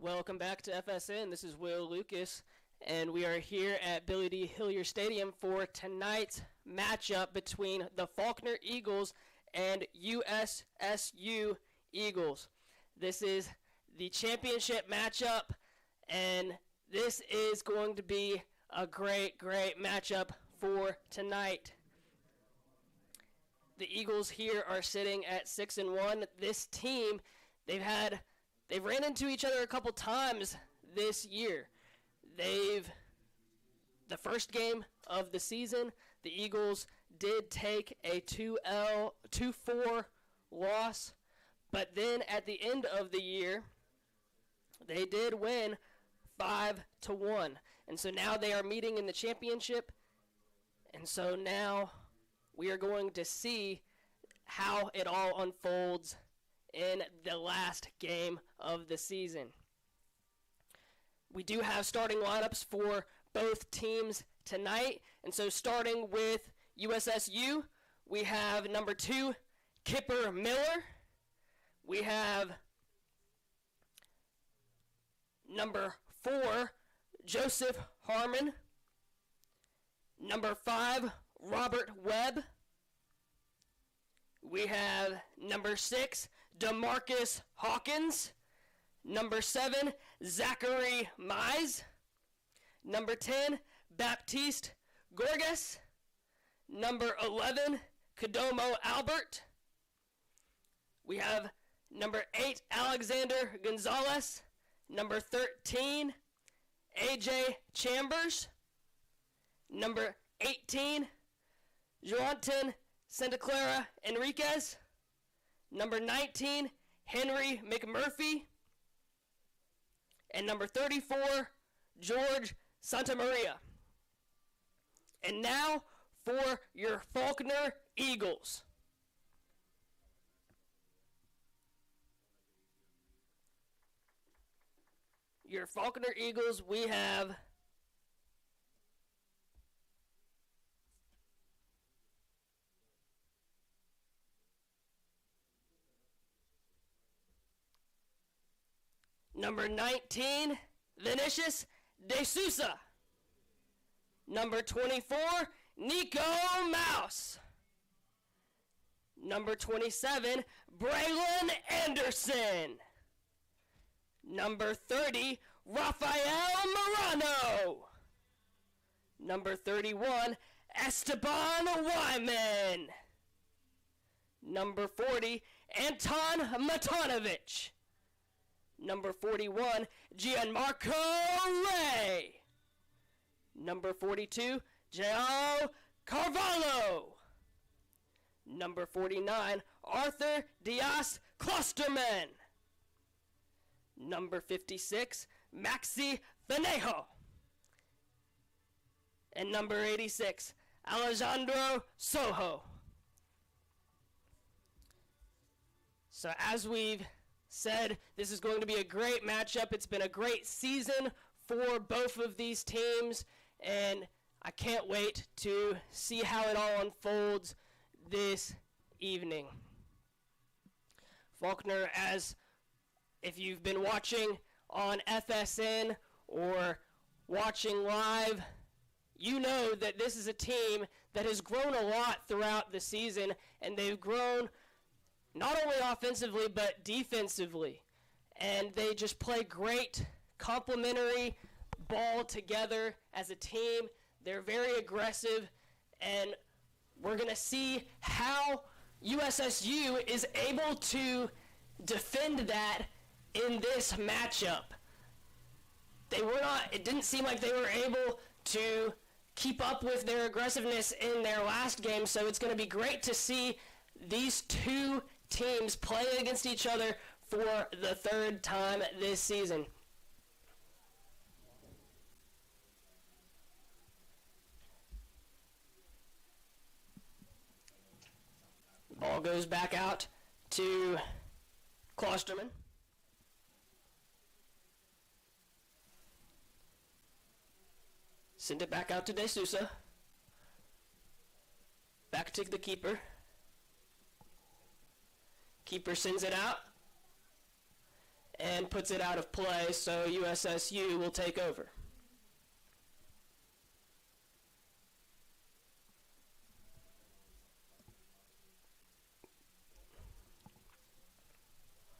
Welcome back to FSN. This is Will Lucas, and we are here at Billy D. Hillier Stadium for tonight's matchup between the Faulkner Eagles and USSU Eagles. This is the championship matchup, and this is going to be a great matchup for tonight. The Eagles here are sitting at 6-1. This team, they've ran into each other a couple times this year. The first game of the season, the Eagles did take a 2-4 loss, but then at the end of the year, they did win 5-1. And so now they are meeting in the championship, and so now we are going to see how it all unfolds in the last game of the season. We do have starting lineups for both teams tonight, and so starting with USSU, we have number 2, Kipper Miller. We have number 4, Joseph Harmon. Number 5, Robert Webb. We have number 6, DeMarcus Hawkins. Number 7, Zachary Mize. Number 10, Baptiste Gorgas. Number 11, Kodomo Albert. We have number 8, Alexander Gonzalez. Number 13, AJ Chambers. Number 18, Joanton Santa Clara Enriquez. Number 19, Henry McMurphy. And number 34, George Santamaria. And now for your Faulkner Eagles. Your Faulkner Eagles, we have number 19, Vinicius De Sousa. Number 24, Nico Mouse. Number 27, Braylon Anderson. Number 30, Rafael Morano. Number 31, Esteban Wyman. Number 40, Anton Matanovich. Number 41, Gianmarco Ray. Number 42, João Carvalho. Number 49, Arthur Diaz Klosterman. Number 56, Maxi Fanejo. And number 86, Alejandro Soho. So as we've said, this is going to be a great matchup. It's been a great season for both of these teams, and I can't wait to see how it all unfolds this evening. Faulkner, as if you've been watching on FSN or watching live, you know that this is a team that has grown a lot throughout the season, and they've grown not only offensively, but defensively. And they just play great complementary ball together as a team. They're very aggressive, and we're going to see how USSU is able to defend that in this matchup. It didn't seem like they were able to keep up with their aggressiveness in their last game, so it's going to be great to see these two teams play against each other for the third time this season. Ball goes back out to Klosterman. Send it back out to De Sousa. Back to the keeper. Keeper sends it out. and puts it out of play, so USSU will take over.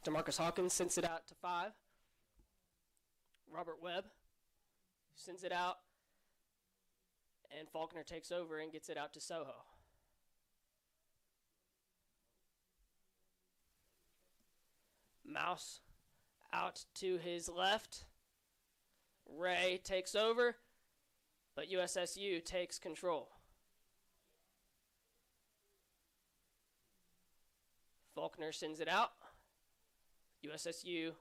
DeMarcus Hawkins sends it out to 5. Robert Webb sends it out, and Faulkner takes over and gets it out to Soho. Mouse out to his left. Ray takes over, but USSU takes control. Faulkner sends it out. USSU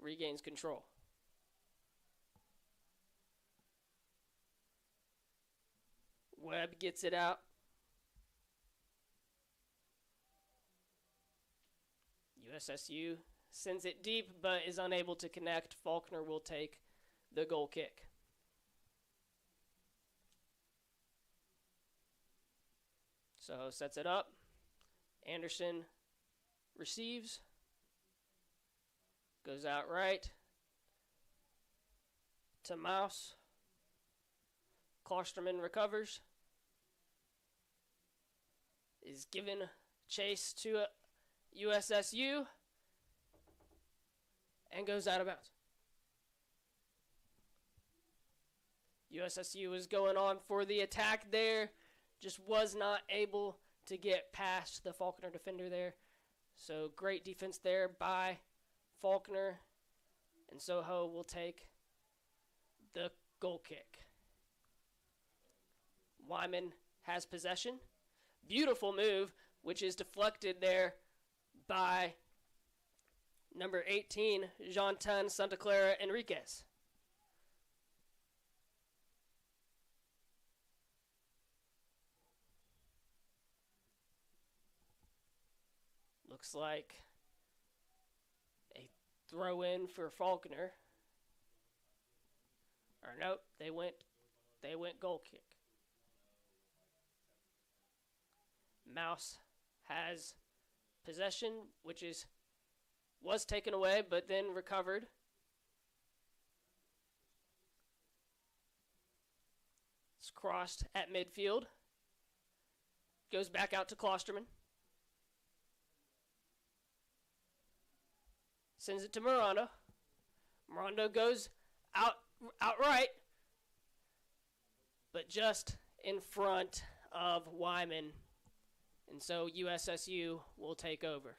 regains control. Webb gets it out. USSU sends it deep but is unable to connect. Faulkner will take the goal kick. Soho sets it up. Anderson receives. Goes out right to Mouse. Klosterman recovers. Is given chase to USSU and goes out of bounds. USSU was going on for the attack there, just was not able to get past the Faulkner defender there. So great defense there by Faulkner, and Soho will take the goal kick. Wyman has possession. Beautiful move, which is deflected there by number 18, Jean-Tan Santa Clara Enriquez. Looks like a throw in for Faulkner. Or nope, they went goal kick. Mouse has possession, which was taken away but then recovered. It's crossed at midfield. Goes back out to Klosterman. Sends it to Miranda. Miranda goes outright, but just in front of Wyman. And so USSU will take over.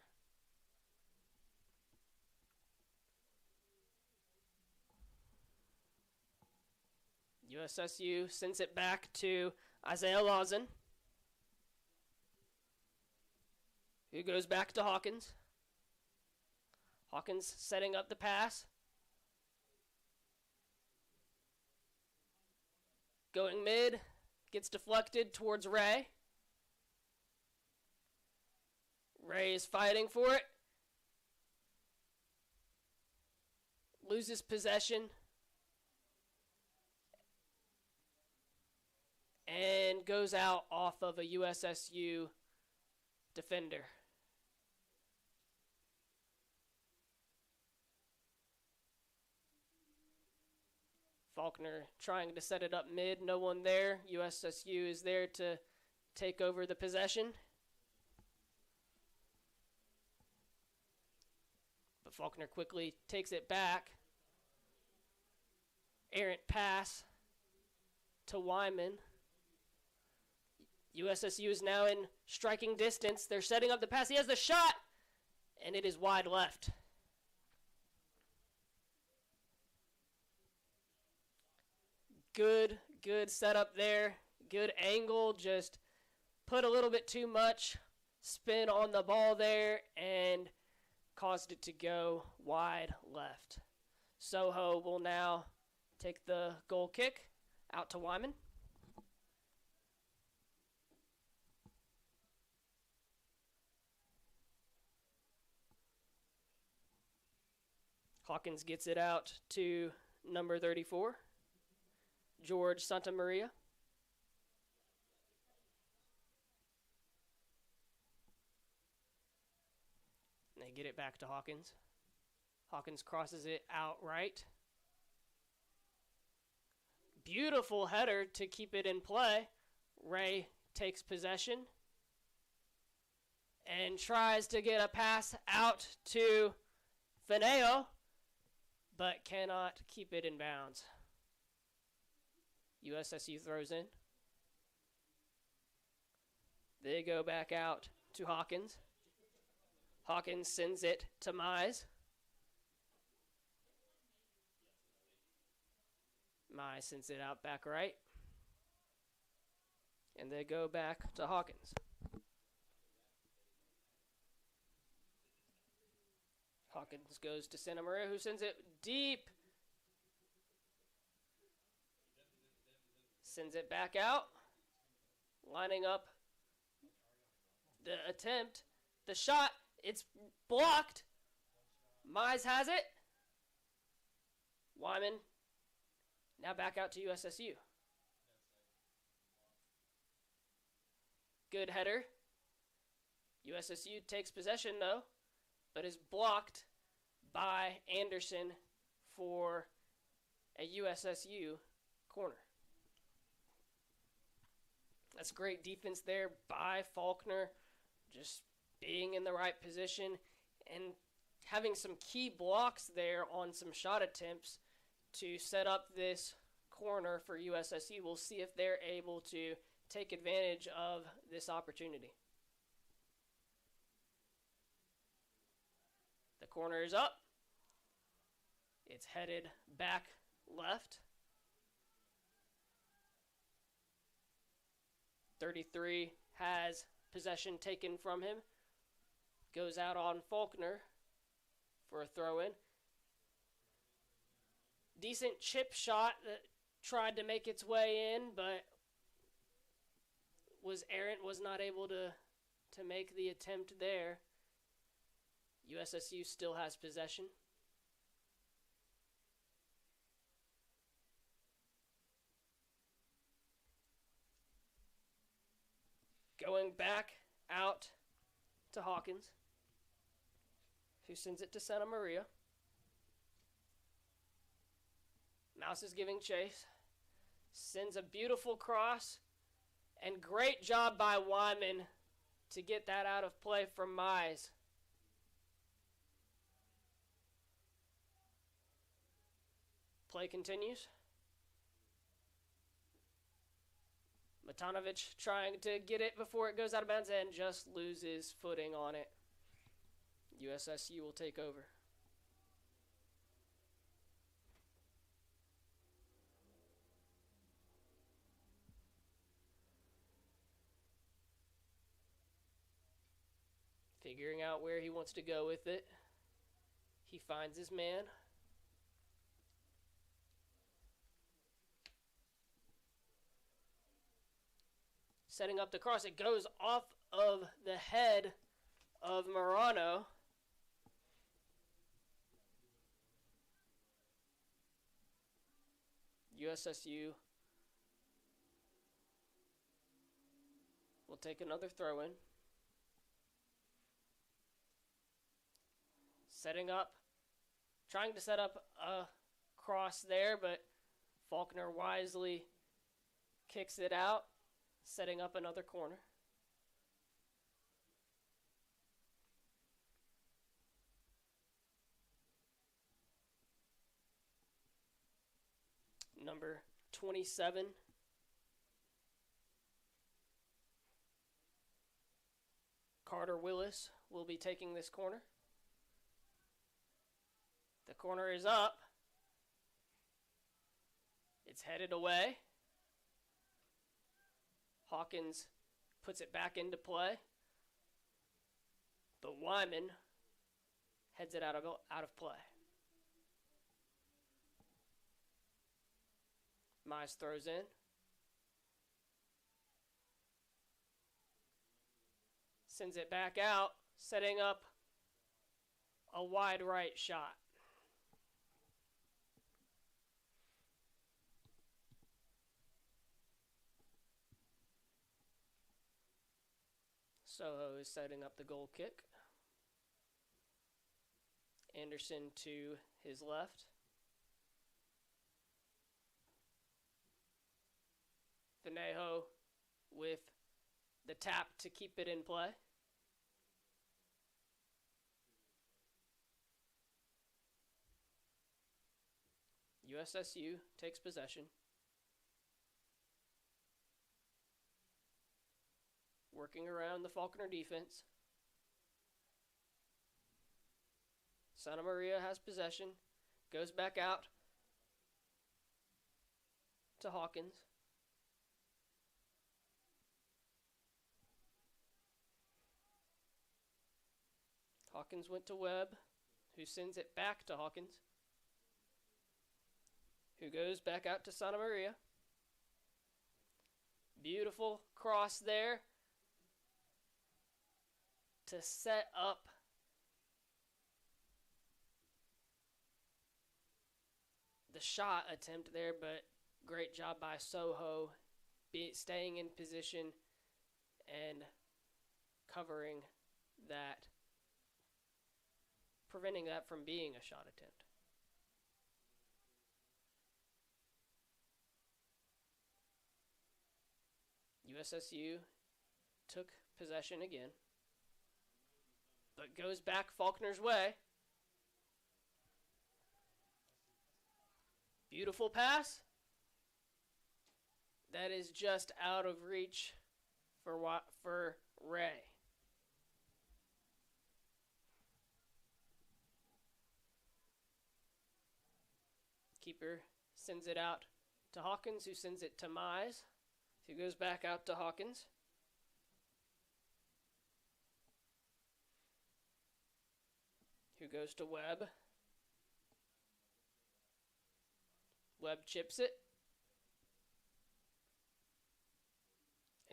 USSU sends it back to Isaiah Lawson, who goes back to Hawkins. Hawkins setting up the pass. Going mid, gets deflected towards Ray. Ray is fighting for it. Loses possession. And goes out off of a USSU defender. Faulkner trying to set it up mid. No one there. USSU is there to take over the possession. But Faulkner quickly takes it back. Errant pass to Wyman. USSU is now in striking distance. They're setting up the pass. He has the shot, and it is wide left. Good setup there. Good angle. Just put a little bit too much spin on the ball there and caused it to go wide left. Soho will now take the goal kick out to Wyman. Hawkins gets it out to number 34, George Santamaria. They get it back to Hawkins. Hawkins crosses it out right. Beautiful header to keep it in play. Ray takes possession and tries to get a pass out to Fineo, but cannot keep it in bounds. USSU throws in. They go back out to Hawkins. Hawkins sends it to Mize. Mize sends it out back right. And they go back to Hawkins. Hawkins goes to Santa Maria, who sends it deep. Sends it back out. Lining up the attempt. The shot, it's blocked. Mize has it. Wyman now back out to USSU. Good header. USSU takes possession though, but is blocked by Anderson for a USSU corner. That's great defense there by Faulkner, just being in the right position and having some key blocks there on some shot attempts to set up this corner for USSU. We'll see if they're able to take advantage of this opportunity. The corner is up. It's headed back left. 33 has possession taken from him. Goes out on Faulkner for a throw-in. Decent chip shot that tried to make its way in, but was errant, was not able to make the attempt there. USSU still has possession. Going back out to Hawkins, who sends it to Santa Maria. Mouse is giving chase. Sends a beautiful cross. And great job by Wyman to get that out of play from Mize. Play continues. Matanovic trying to get it before it goes out of bounds and just loses footing on it. USSU will take over. Figuring out where he wants to go with it. He finds his man. Setting up the cross. It goes off of the head of Marano. USSU will take another throw-in. Setting up, trying to set up a cross there, but Faulkner wisely kicks it out, setting up another corner. Number 27. Carter Willis will be taking this corner. The corner is up. It's headed away. Hawkins puts it back into play. But Wyman heads it out of play. Mize throws in. Sends it back out, setting up a wide right shot. Soho is setting up the goal kick. Anderson to his left. Venejo with the tap to keep it in play. USSU takes possession. Working around the Faulkner defense. Santa Maria has possession. Goes back out to Hawkins. Hawkins went to Webb, who sends it back to Hawkins, who goes back out to Santa Maria. Beautiful cross there to set up the shot attempt there, but great job by Soho staying in position and covering that, preventing that from being a shot attempt. USSU took possession again, but goes back Faulkner's way. Beautiful pass. That is just out of reach for Ray. Keeper sends it out to Hawkins, who sends it to Mize, who goes back out to Hawkins. Who goes to Webb. Webb chips it.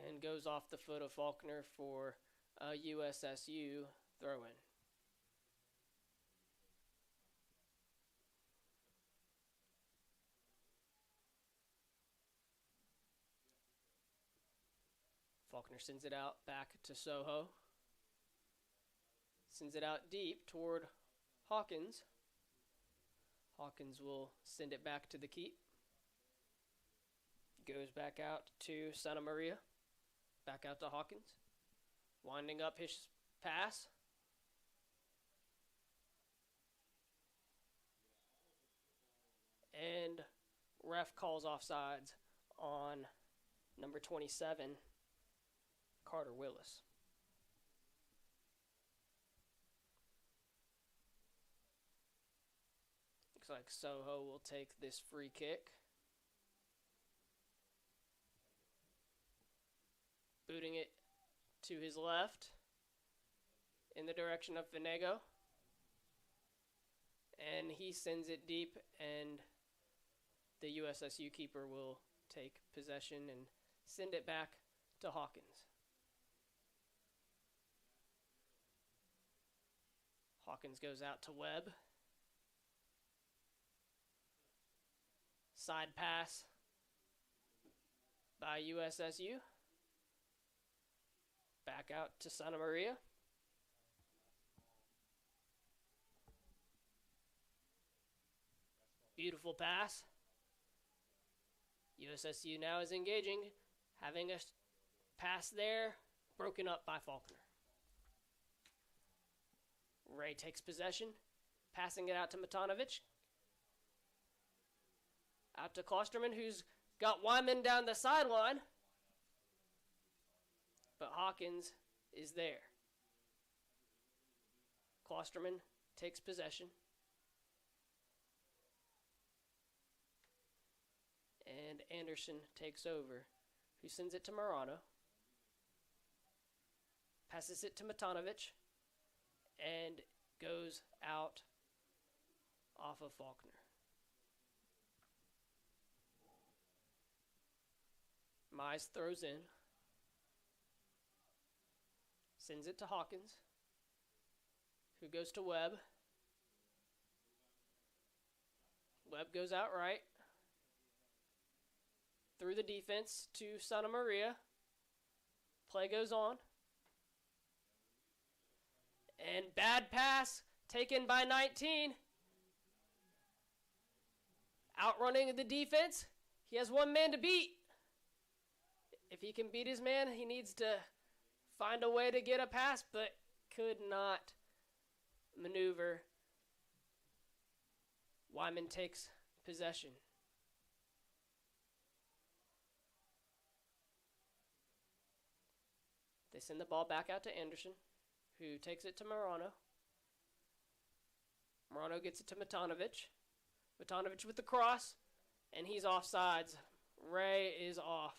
And goes off the foot of Faulkner for a USSU throw-in. Faulkner sends it out back to Soho. Sends it out deep toward Hawkins. Hawkins will send it back to the keep. Goes back out to Santa Maria. Back out to Hawkins. Winding up his pass. And ref calls offsides on number 27, Carter Willis. Looks like Soho will take this free kick. Booting it to his left in the direction of Venego. And he sends it deep, and the USSU keeper will take possession and send it back to Hawkins. Hawkins goes out to Webb. Side pass by USSU. Back out to Santa Maria. Beautiful pass. USSU now is engaging, having a pass there, broken up by Faulkner. Ray takes possession, passing it out to Matanovic. Out to Klosterman, who's got Wyman down the sideline. But Hawkins is there. Klosterman takes possession. And Anderson takes over, who sends it to Marano. Passes it to Matanovic. And goes out off of Faulkner. Mize throws in. Sends it to Hawkins, who goes to Webb. Webb goes out right. Through the defense to Santa Maria. Play goes on. And bad pass taken by 19. Outrunning the defense. He has one man to beat. If he can beat his man, he needs to find a way to get a pass, but could not maneuver. Wyman takes possession. They send the ball back out to Anderson, who takes it to Marano. Marano gets it to Matanovic. Matanovic with the cross, and he's offsides. Ray is off.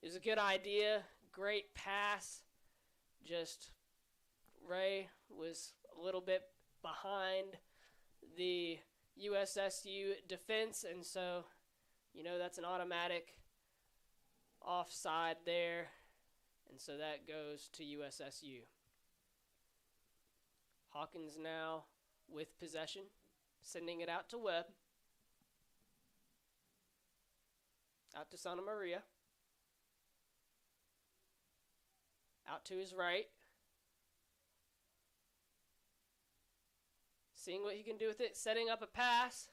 It was a good idea, great pass. Just Ray was a little bit behind the USSU defense, and so, that's an automatic offside there, and so that goes to USSU. Hawkins now with possession, sending it out to Webb, out to Santa Maria, out to his right, seeing what he can do with it, setting up a pass.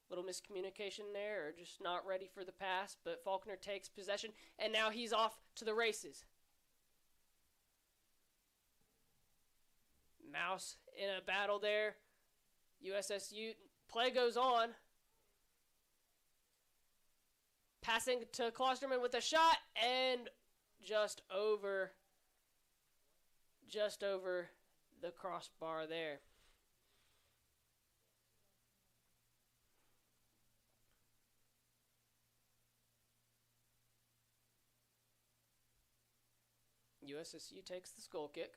Little miscommunication there, or just not ready for the pass, but Faulkner takes possession, and now he's off to the races. Mouse in a battle there. USSU, play goes on. Passing to Klosterman with a shot, and just over the crossbar there. USSU takes the skull kick.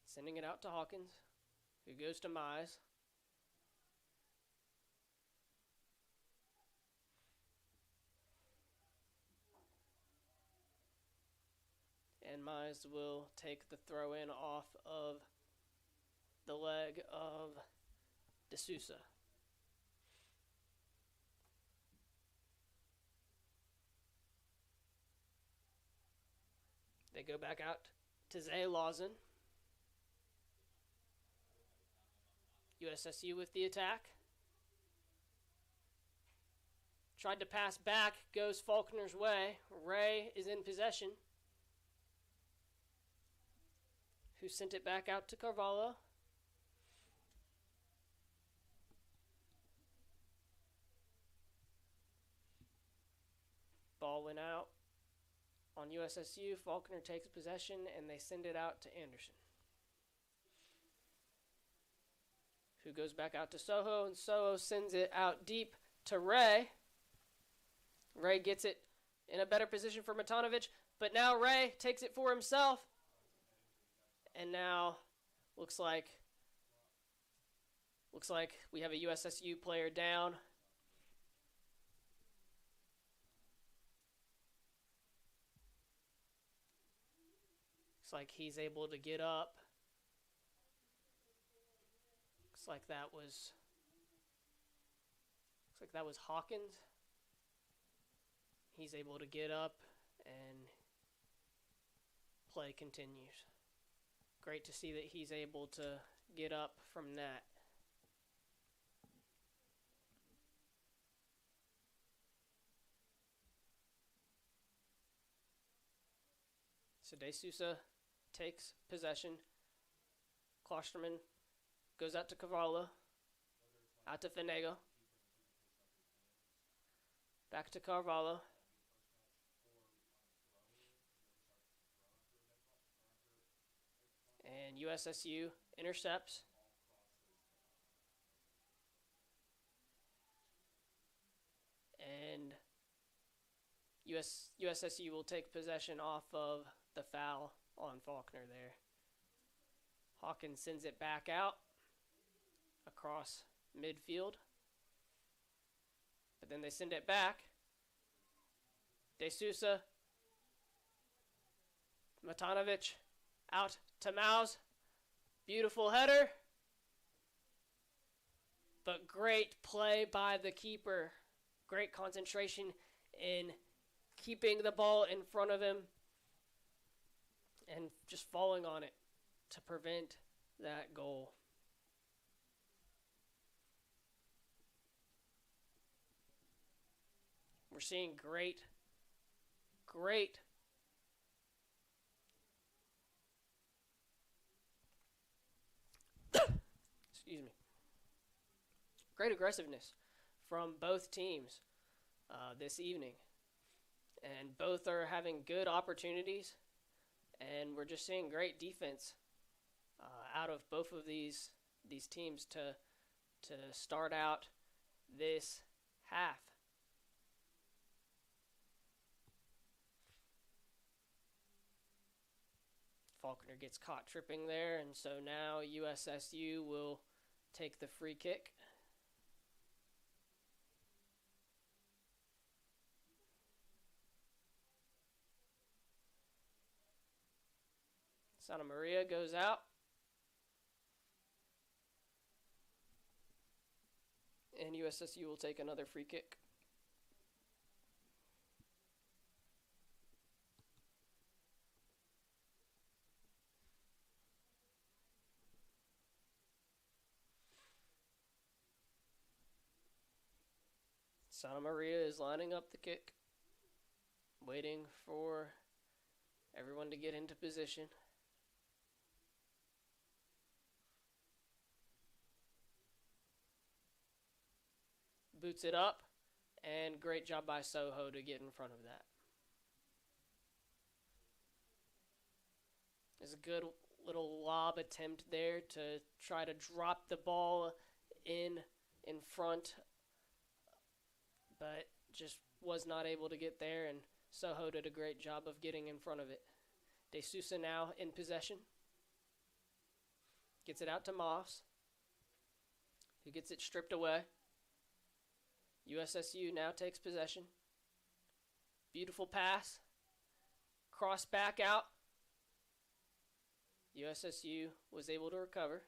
Sending it out to Hawkins, who goes to Mize. And Mize will take the throw in off of the leg of D'Souza. They go back out to Zay Lawson. USSU with the attack. Tried to pass back, goes Faulkner's way. Ray is in possession, who sent it back out to Carvalho. Ball went out on USSU. Faulkner takes possession, and they send it out to Anderson, who goes back out to Soho, and Soho sends it out deep to Ray. Ray gets it in a better position for Matanovic, but now Ray takes it for himself, and now looks like we have a USSU player down. Looks like he's able to get up. Looks like that was Hawkins. He's able to get up, and play continues. Great to see that he's able to get up from that. So D'Souza takes possession. Klosterman goes out to Cavallo. Out to Fenego. Back to Carvalho. And USSU intercepts. And USSU will take possession off of the foul on Faulkner there. Hawkins sends it back out across midfield. But then they send it back. D'Souza. Matanovic out to Mouse. Beautiful header. But great play by the keeper. Great concentration in keeping the ball in front of him and just falling on it to prevent that goal. We're seeing great excuse me, great aggressiveness from both teams this evening. And both are having good opportunities. And we're just seeing great defense out of both of these teams to start out this half. Faulkner gets caught tripping there, and so now USSU will take the free kick. Santa Maria goes out. And USSU will take another free kick. Santa Maria is lining up the kick, waiting for everyone to get into position. Boots it up, and great job by Soho to get in front of that. There's a good little lob attempt there to try to drop the ball in front, but just was not able to get there, and Soho did a great job of getting in front of it. De Sousa now in possession. Gets it out to Moss, who gets it stripped away. USSU now takes possession. Beautiful pass. Cross back out. USSU was able to recover.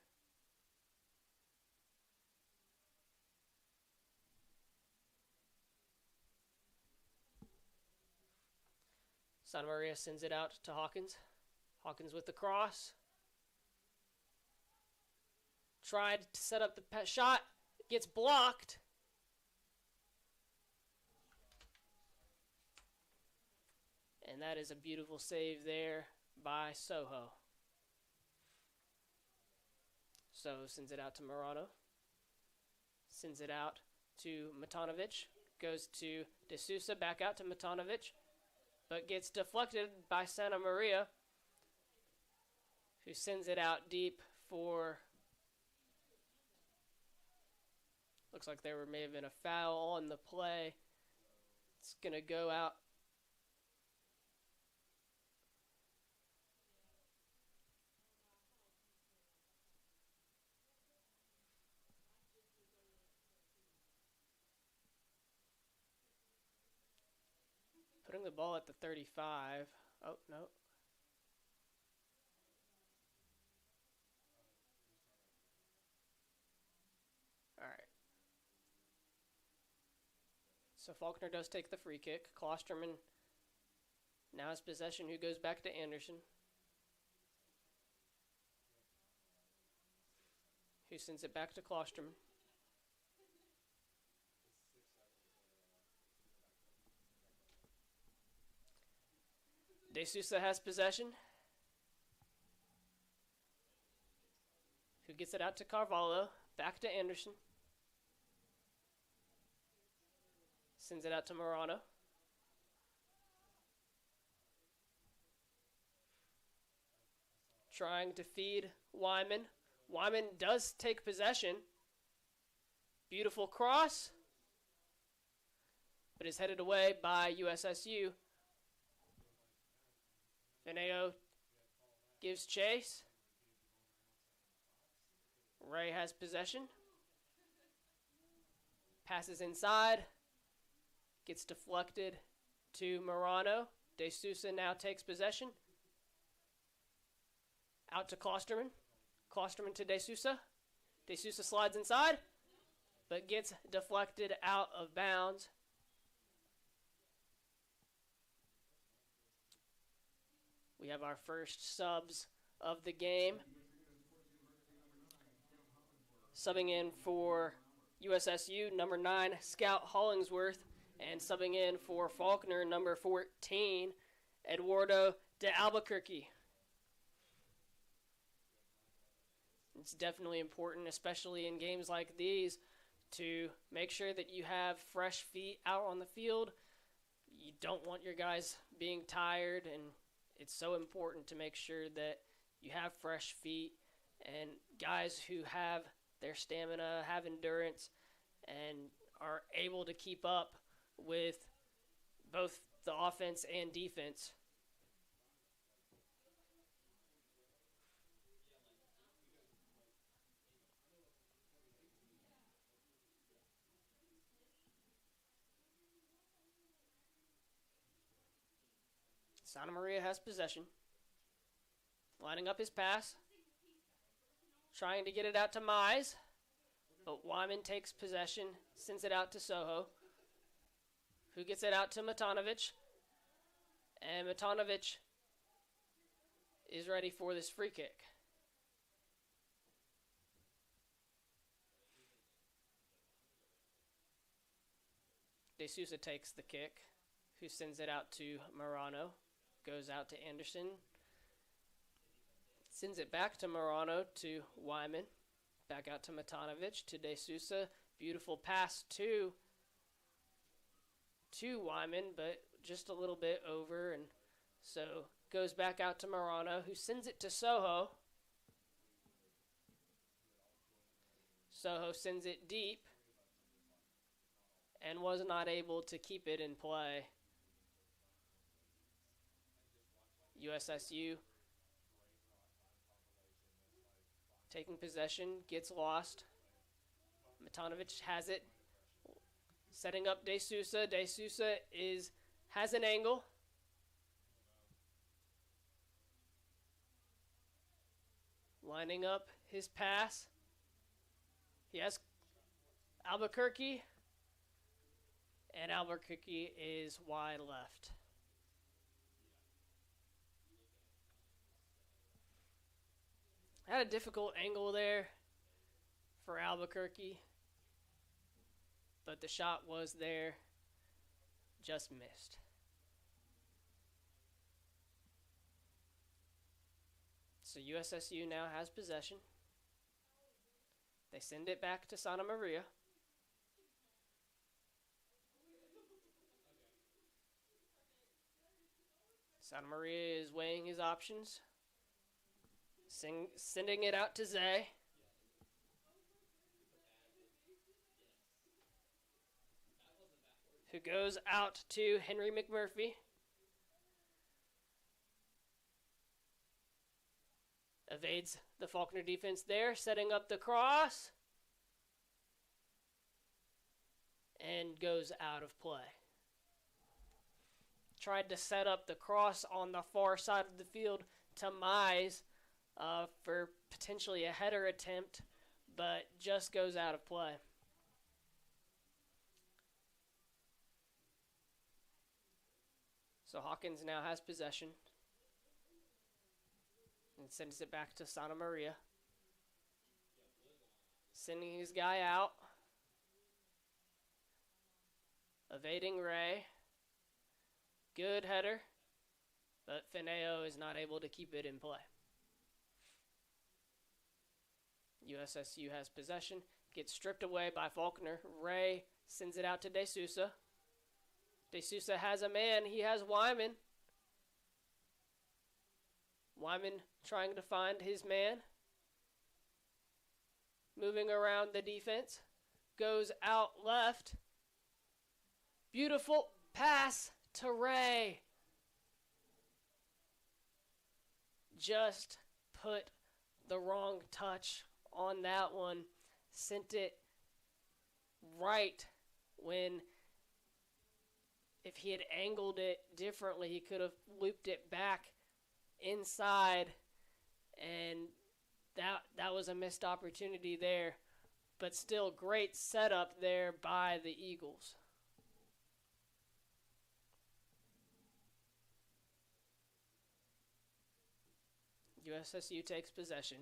Santa Maria sends it out to Hawkins. Hawkins with the cross. Tried to set up the shot. Gets blocked. And that is a beautiful save there by Soho. So sends it out to Morano. Sends it out to Matanovic. Goes to De Sousa, back out to Matanovic. But gets deflected by Santa Maria, who sends it out deep for... Looks like there may have been a foul on the play. It's going to go out. Putting the ball at the 35. Oh, no. All right. So Faulkner does take the free kick. Klosterman now has possession, who goes back to Anderson, who sends it back to Klosterman. De Sousa has possession, who gets it out to Carvalho, back to Anderson. Sends it out to Morano. Trying to feed Wyman. Wyman does take possession. Beautiful cross, but is headed away by USSU. Veneo gives chase. Ray has possession. Passes inside. Gets deflected to Morano. De Sousa now takes possession. Out to Klosterman. Klosterman to De Sousa. De Sousa slides inside, but gets deflected out of bounds. We have our first subs of the game. Subbing in for USSU, number 9, Scout Hollingsworth. And subbing in for Faulkner, number 14, Eduardo de Albuquerque. It's definitely important, especially in games like these, to make sure that you have fresh feet out on the field. You don't want your guys being tired, and it's so important to make sure that you have fresh feet and guys who have their stamina, have endurance, and are able to keep up with both the offense and defense. Santa Maria has possession. Lining up his pass. Trying to get it out to Mize. But Wyman takes possession, sends it out to Soho, who gets it out to Matanovic. And Matanovic is ready for this free kick. De Sousa takes the kick, who sends it out to Marano. Goes out to Anderson. Sends it back to Marano to Wyman. Back out to Matanovic to De Sousa. Beautiful pass to Wyman, but just a little bit over. And so goes back out to Marano, who sends it to Soho. Soho sends it deep and was not able to keep it in play. USSU taking possession, gets lost. Matanovic has it, setting up De Sousa. De Sousa has an angle. Lining up his pass. He has Albuquerque, and Albuquerque is wide left. Had a difficult angle there for Albuquerque, but the shot was there, just missed. So USSU now has possession. They send it back to Santa Maria. Santa Maria is weighing his options. Sending it out to Zay. Who goes out to Henry McMurphy. Evades the Faulkner defense there, setting up the cross. And goes out of play. Tried to set up the cross on the far side of the field to Mize for potentially a header attempt, but just goes out of play. So Hawkins now has possession and sends it back to Santa Maria. Sending his guy out. Evading Ray. Good header, but Fineo is not able to keep it in play. USSU has possession, gets stripped away by Faulkner. Ray sends it out to De Sousa. De Sousa has a man. He has Wyman. Wyman trying to find his man. Moving around the defense. Goes out left. Beautiful pass to Ray. Just put the wrong touch on that one. Sent it right when, if he had angled it differently, he could have looped it back inside, and that was a missed opportunity there. But still, great setup there by the Eagles. USSU takes possession.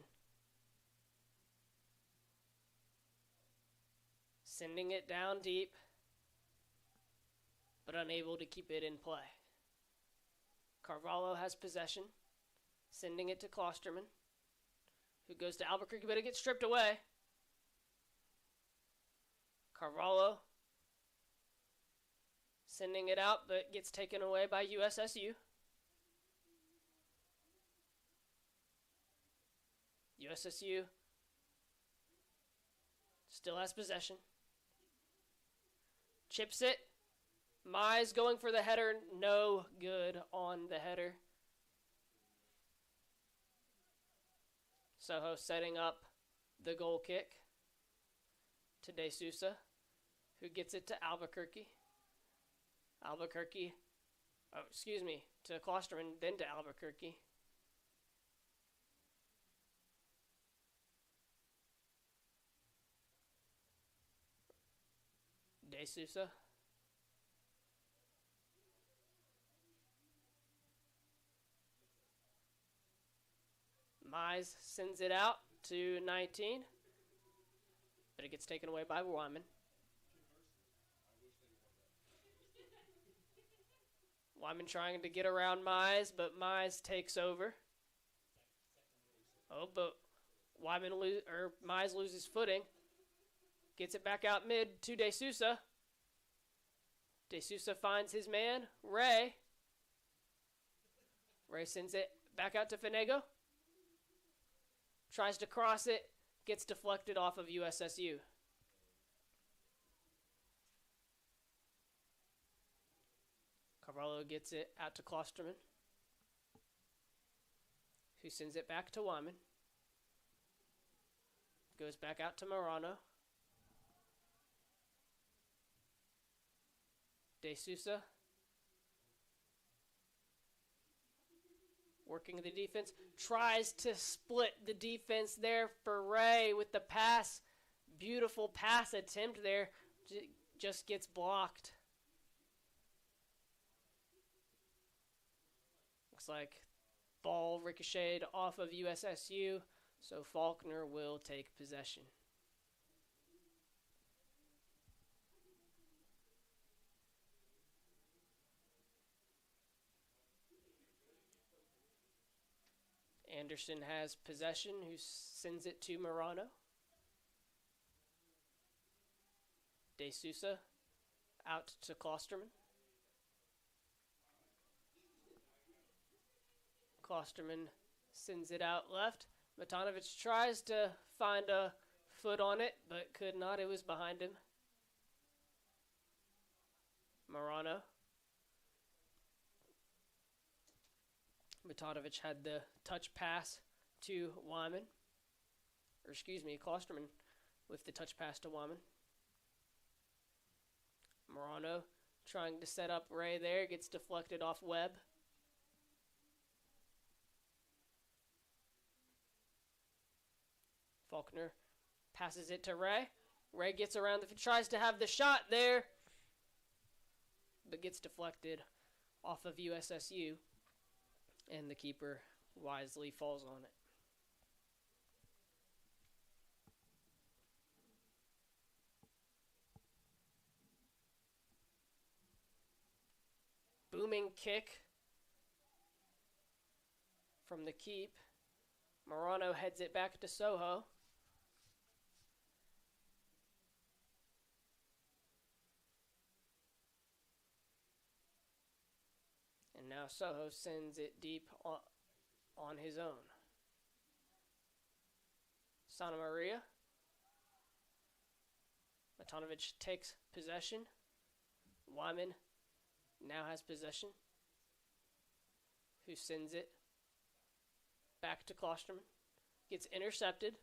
Sending it down deep, but unable to keep it in play. Carvalho has possession, sending it to Klosterman, who goes to Albuquerque, but it gets stripped away. Carvalho sending it out, but gets taken away by USSU. USSU still has possession. Chips it. Mize going for the header. No good on the header. Soho setting up the goal kick to De Sousa, who gets it to Albuquerque. To Klosterman, then to Albuquerque. De Sousa. Mize sends it out to 19, but it gets taken away by Wyman. Wyman trying to get around Mize, but Mize takes over. Oh, but Mize loses footing. Gets it back out mid to De Sousa. De Sousa finds his man, Ray. Ray sends it back out to Fenego. Tries to cross it. Gets deflected off of USSU. Carvalho gets it out to Klosterman, who sends it back to Wyman. Goes back out to Marano. De Sousa working the defense. Tries to split the defense there for Ray with the pass. Beautiful pass attempt there. Just gets blocked. Looks like ball ricocheted off of USSU, so Faulkner will take possession. Anderson has possession, who sends it to Marano. De Sousa out to Klosterman. Klosterman sends it out left. Matanovic tries to find a foot on it, but could not. It was behind him. Marano. Matanovic had the touch pass to Wyman. Klosterman with the touch pass to Wyman. Marano trying to set up Ray there. Gets deflected off Webb. Faulkner passes it to Ray. Ray gets around, tries to have the shot there, but gets deflected off of USSU, and the keeper wisely falls on it. Booming kick from the keep. Marano heads it back to Soho. And now Soho sends it deep on his own. Santa Maria. Matanovic takes possession. Wyman now has possession, who sends it back to Klosterman. Gets intercepted.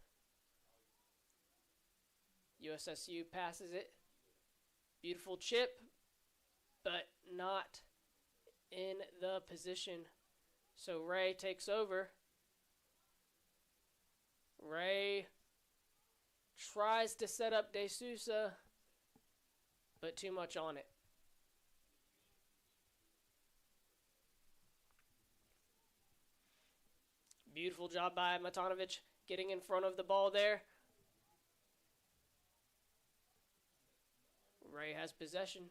USSU passes it. Beautiful chip, but not in the position. So Ray takes over. Ray tries to set up De Sousa, but too much on it. Beautiful job by Matanovic getting in front of the ball there. Ray has possession.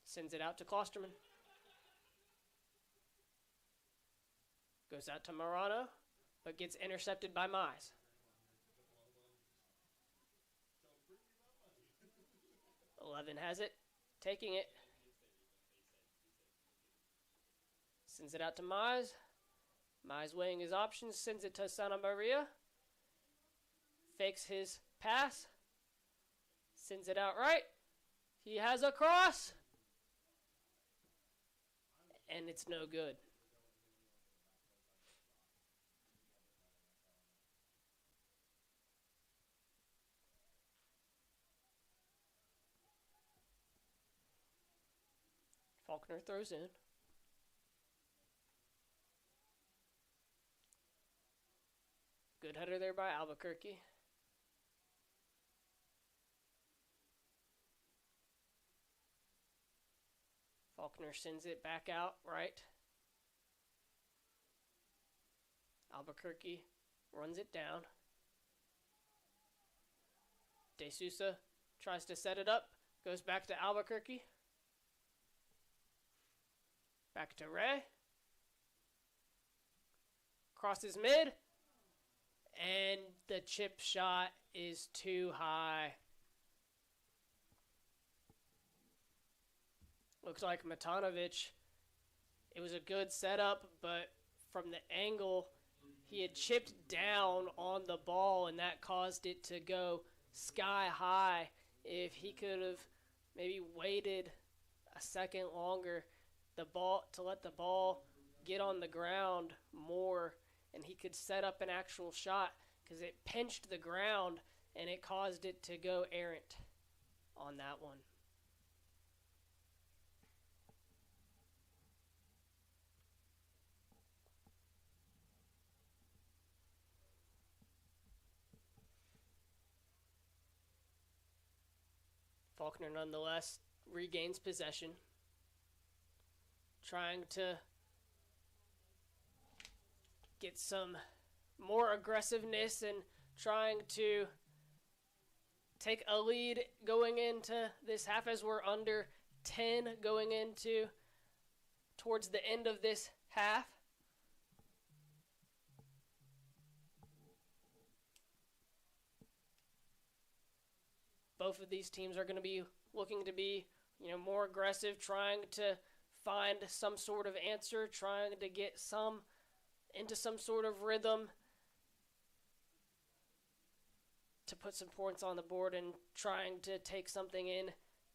Sends it out to Klosterman. Goes out to Marano, but gets intercepted by Mize. Eleven has it, taking it. Sends it out to Mize. Mize weighing his options, sends it to Santa Maria. Fakes his pass. Sends it out right. He has a cross. And it's no good. Faulkner throws in. Good header there by Albuquerque. Faulkner sends it back out right. Albuquerque runs it down. De Sousa tries to set it up. Goes back to Albuquerque. Back to Ray. Crosses mid. And the chip shot is too high. Looks like Matanovic, it was a good setup, but from the angle, he had chipped down on the ball, and that caused it to go sky high. If he could have maybe waited a second longer, to let the ball get on the ground more, and he could set up an actual shot, because it pinched the ground and it caused it to go errant on that one. Faulkner nonetheless regains possession, trying to get some more aggressiveness and trying to take a lead going into this half, as we're under 10 going into towards the end of this half. Both of these teams are going to be looking to be, more aggressive, trying to find some sort of answer, trying to get into some sort of rhythm to put some points on the board and trying to take something in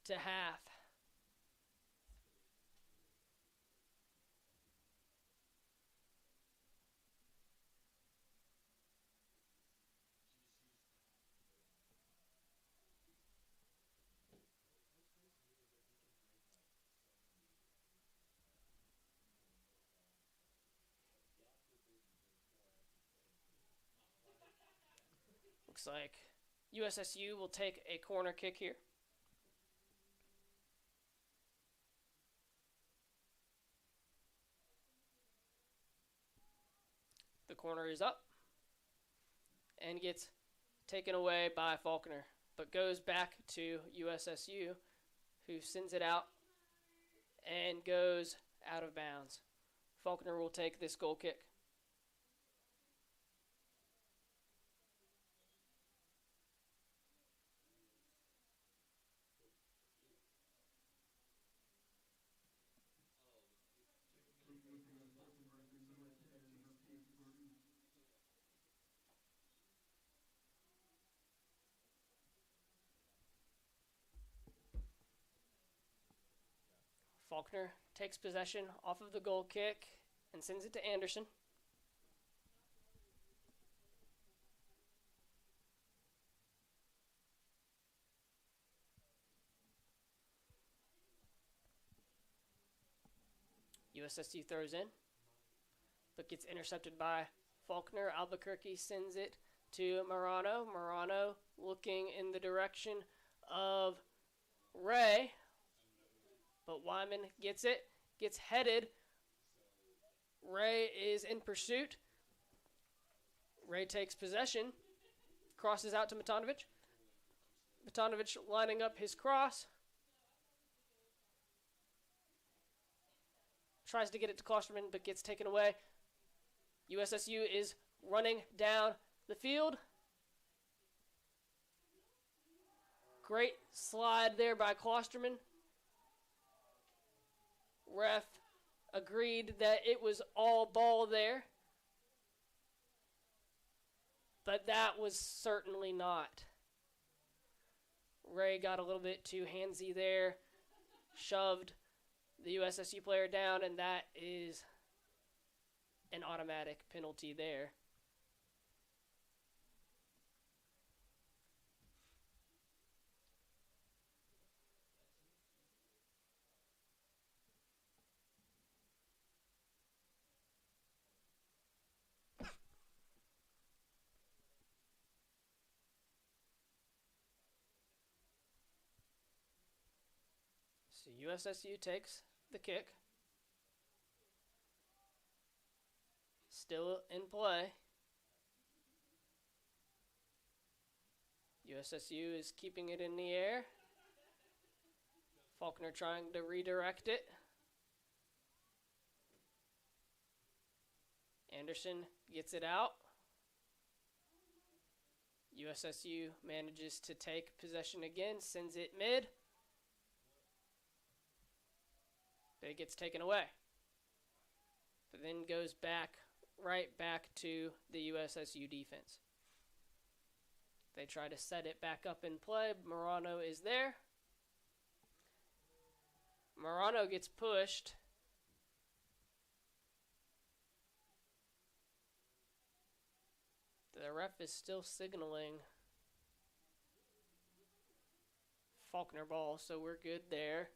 to half. Looks like USSU will take a corner kick here. The corner is up and gets taken away by Faulkner, but goes back to USSU, who sends it out and goes out of bounds. Faulkner will take this goal kick. Faulkner takes possession off of the goal kick and sends it to Anderson. USSU throws in, but gets intercepted by Faulkner. Albuquerque sends it to Marano. Marano looking in the direction of Ray, but Wyman gets it, gets headed. Ray is in pursuit, Ray takes possession, crosses out to Matanovic. Matanovic lining up his cross. Tries to get it to Klosterman, but gets taken away. USSU is running down the field. Great slide there by Klosterman. Ref agreed that it was all ball there. But that was certainly not. Ray got a little bit too handsy there. Shoved the USSU player down, and that is an automatic penalty there. So USSU takes the kick. Still in play. USSU is keeping it in the air. Faulkner trying to redirect it. Anderson gets it out. USSU manages to take possession again, sends it mid. But it gets taken away. But then goes back, right back to the USSU defense. They try to set it back up in play. Morano is there. Morano gets pushed. The ref is still signaling Faulkner ball, so we're good there.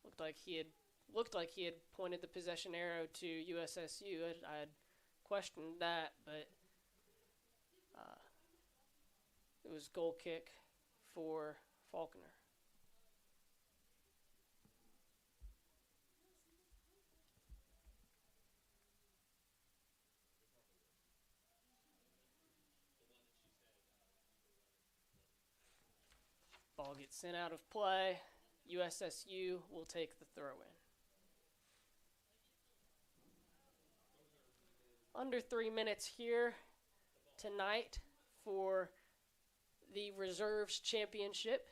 Looked like he had pointed the possession arrow to USSU. I had questioned that, but it was goal kick for Faulkner. Ball gets sent out of play. USSU will take the throw-in. Under 3 minutes here tonight for the Reserves Championship.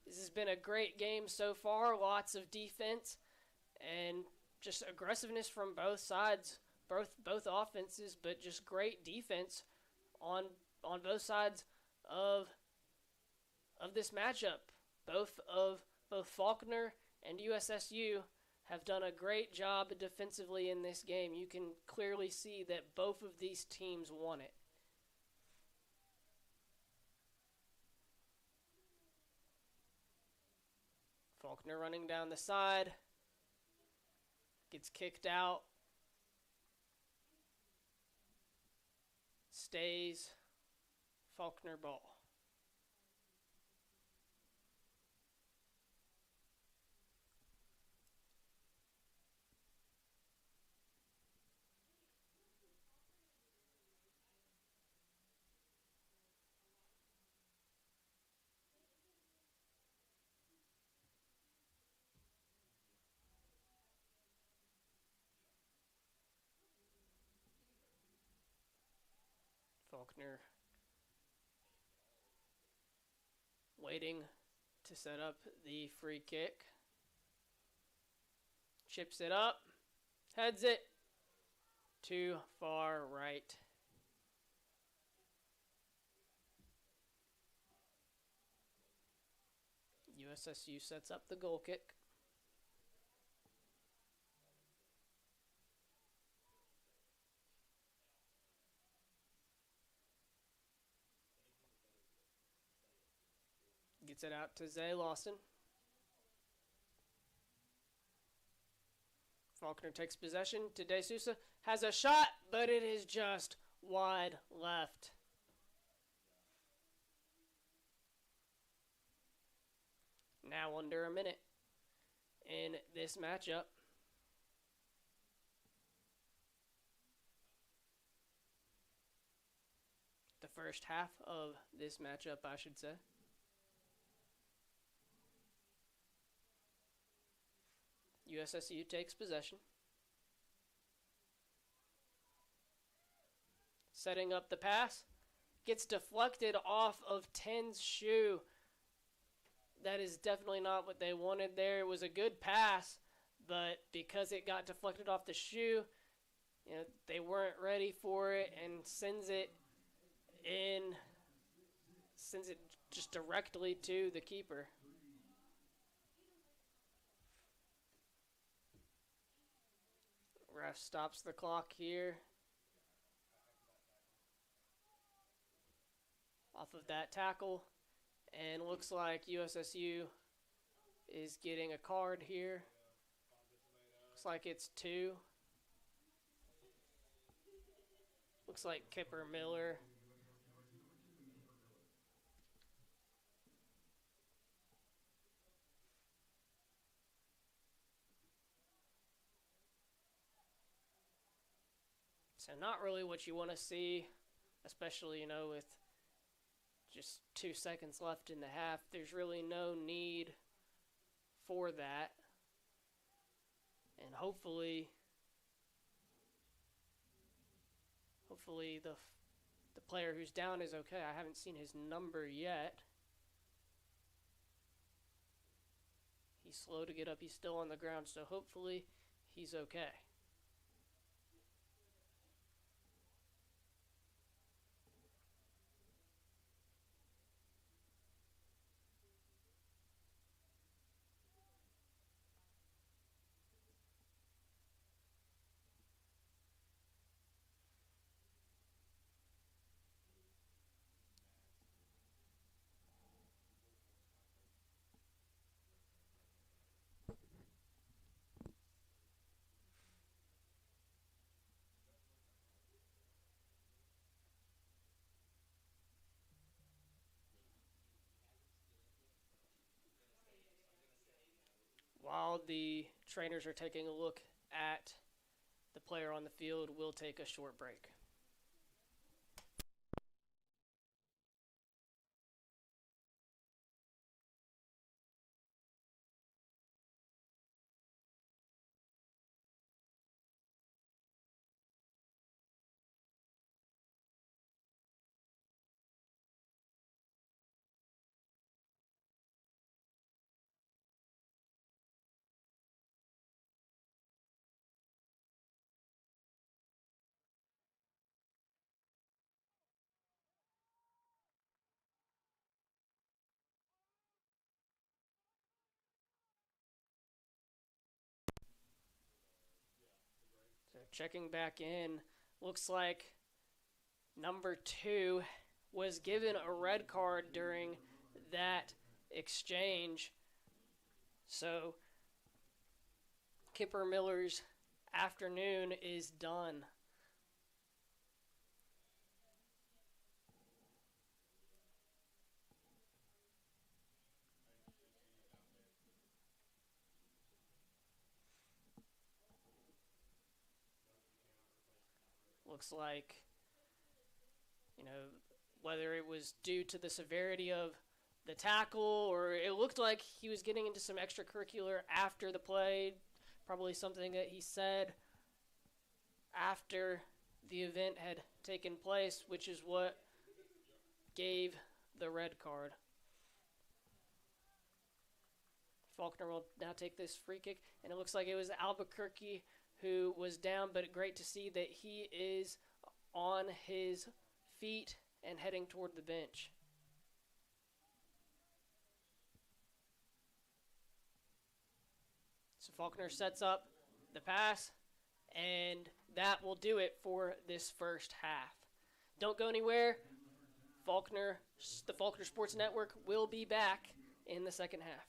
This has been a great game so far. Lots of defense and just aggressiveness from both sides, both offenses, but just great defense on both sides of this matchup. Both Faulkner and USSU have done a great job defensively in this game. You can clearly see that both of these teams won it. Faulkner running down the side. Gets kicked out. Stays. Faulkner ball. Faulkner waiting to set up the free kick. Chips it up. Heads it. Too far right. USSU sets up the goal kick. Gets it out to Zay Lawson. Faulkner takes possession to De Sousa. Has a shot, but it is just wide left. Now under a minute in this matchup. first half of this matchup, I should say. USSU takes possession. Setting up the pass. Gets deflected off of 10's shoe. That is definitely not what they wanted there. It was a good pass, but because it got deflected off the shoe, they weren't ready for it, and sends it just directly to the keeper. Ref stops the clock here. Off of that tackle. And looks like USSU is getting a card here. Looks like it's 2. Looks like Kipper Miller. So not really what you want to see, especially, with just 2 seconds left in the half. There's really no need for that. And hopefully the player who's down is okay. I haven't seen his number yet. He's slow to get up. He's still on the ground, so hopefully he's okay. While the trainers are taking a look at the player on the field, we'll take a short break. So checking back in, looks like number 2 was given a red card during that exchange. So Kipper Miller's afternoon is done. Looks like, whether it was due to the severity of the tackle or it looked like he was getting into some extracurricular after the play, probably something that he said after the event had taken place, which is what gave the red card. Faulkner will now take this free kick, and it looks like it was Albuquerque who was down, but great to see that he is on his feet and heading toward the bench. So Faulkner sets up the pass, and that will do it for this first half. Don't go anywhere. The Faulkner Sports Network will be back in the second half.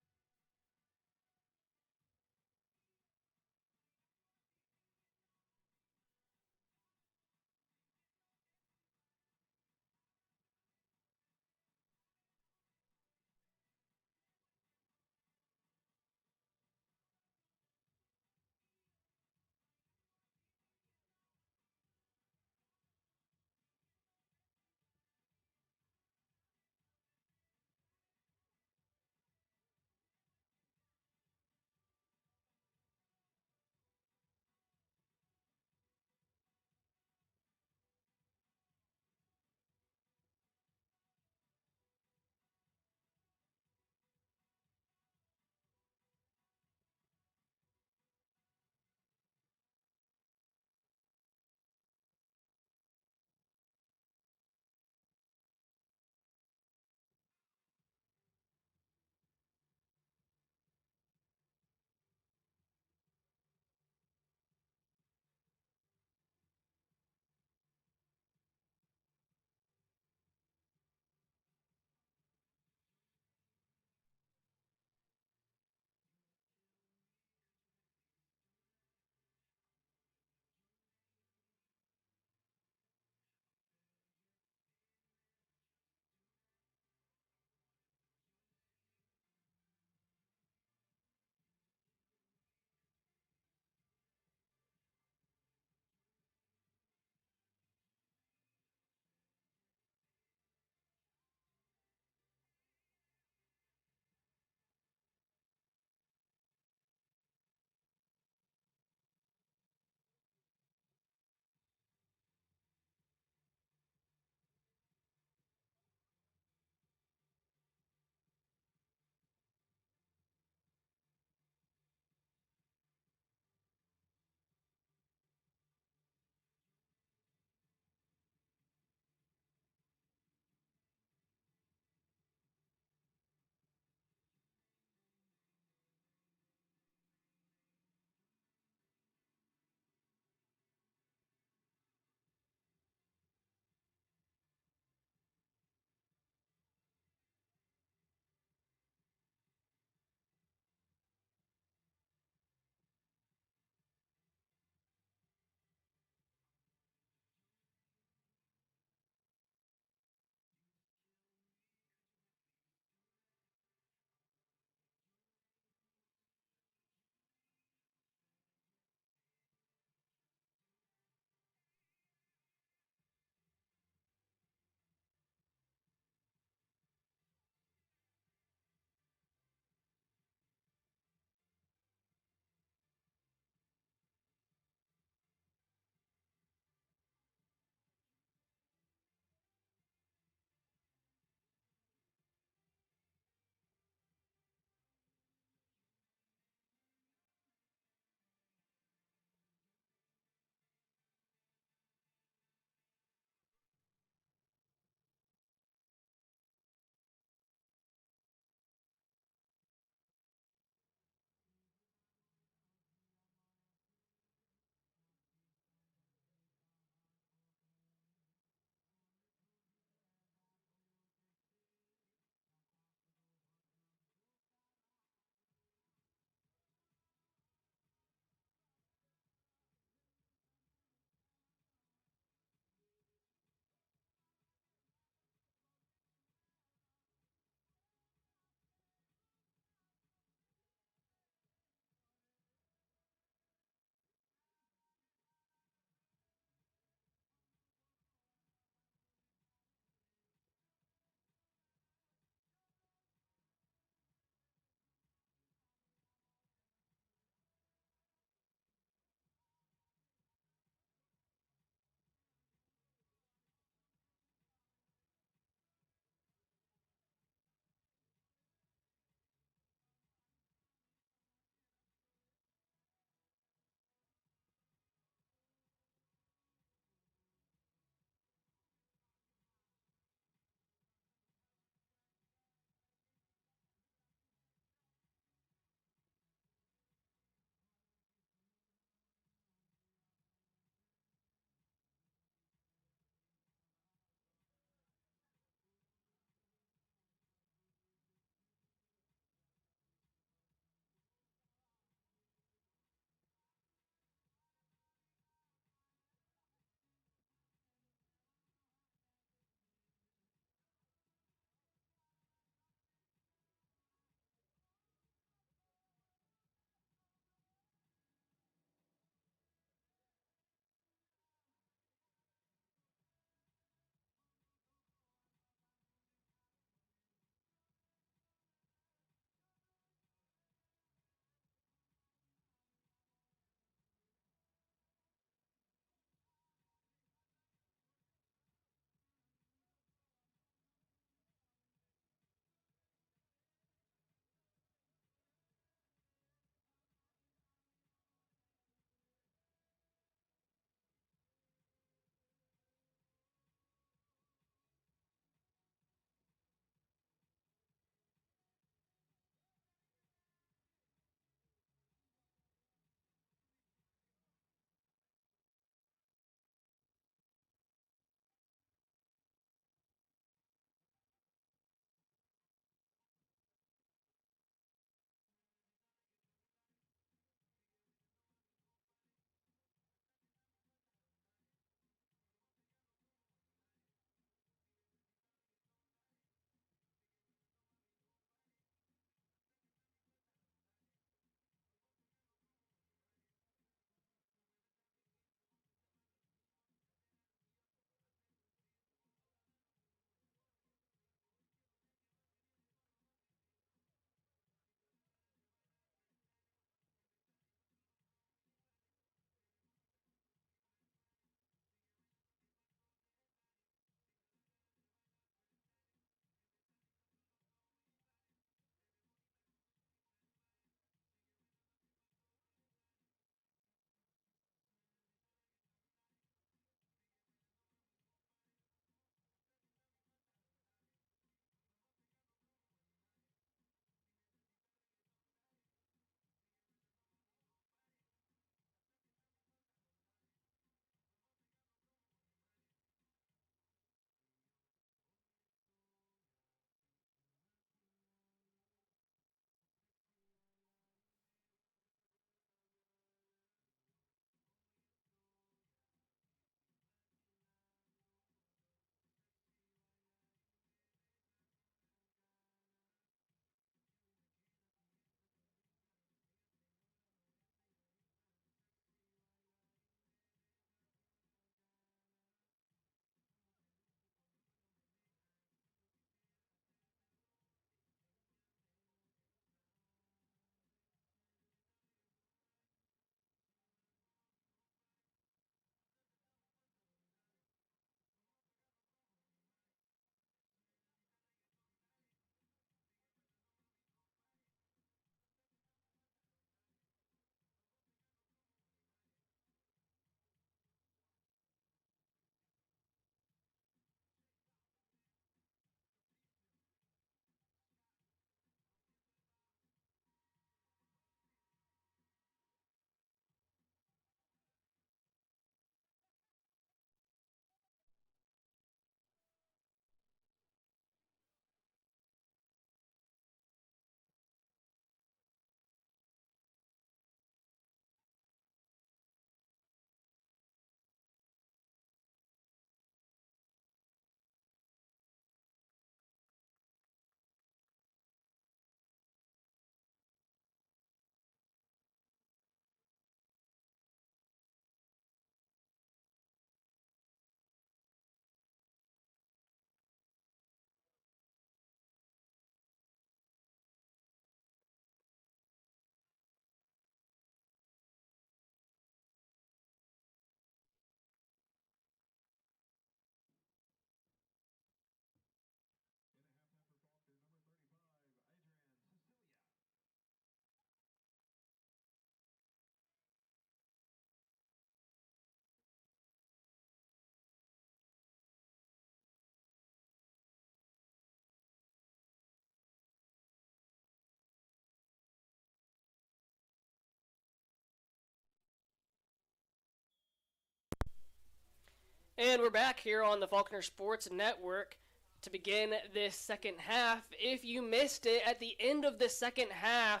And we're back here on the Faulkner Sports Network to begin this second half. If you missed it, at the end of the second half,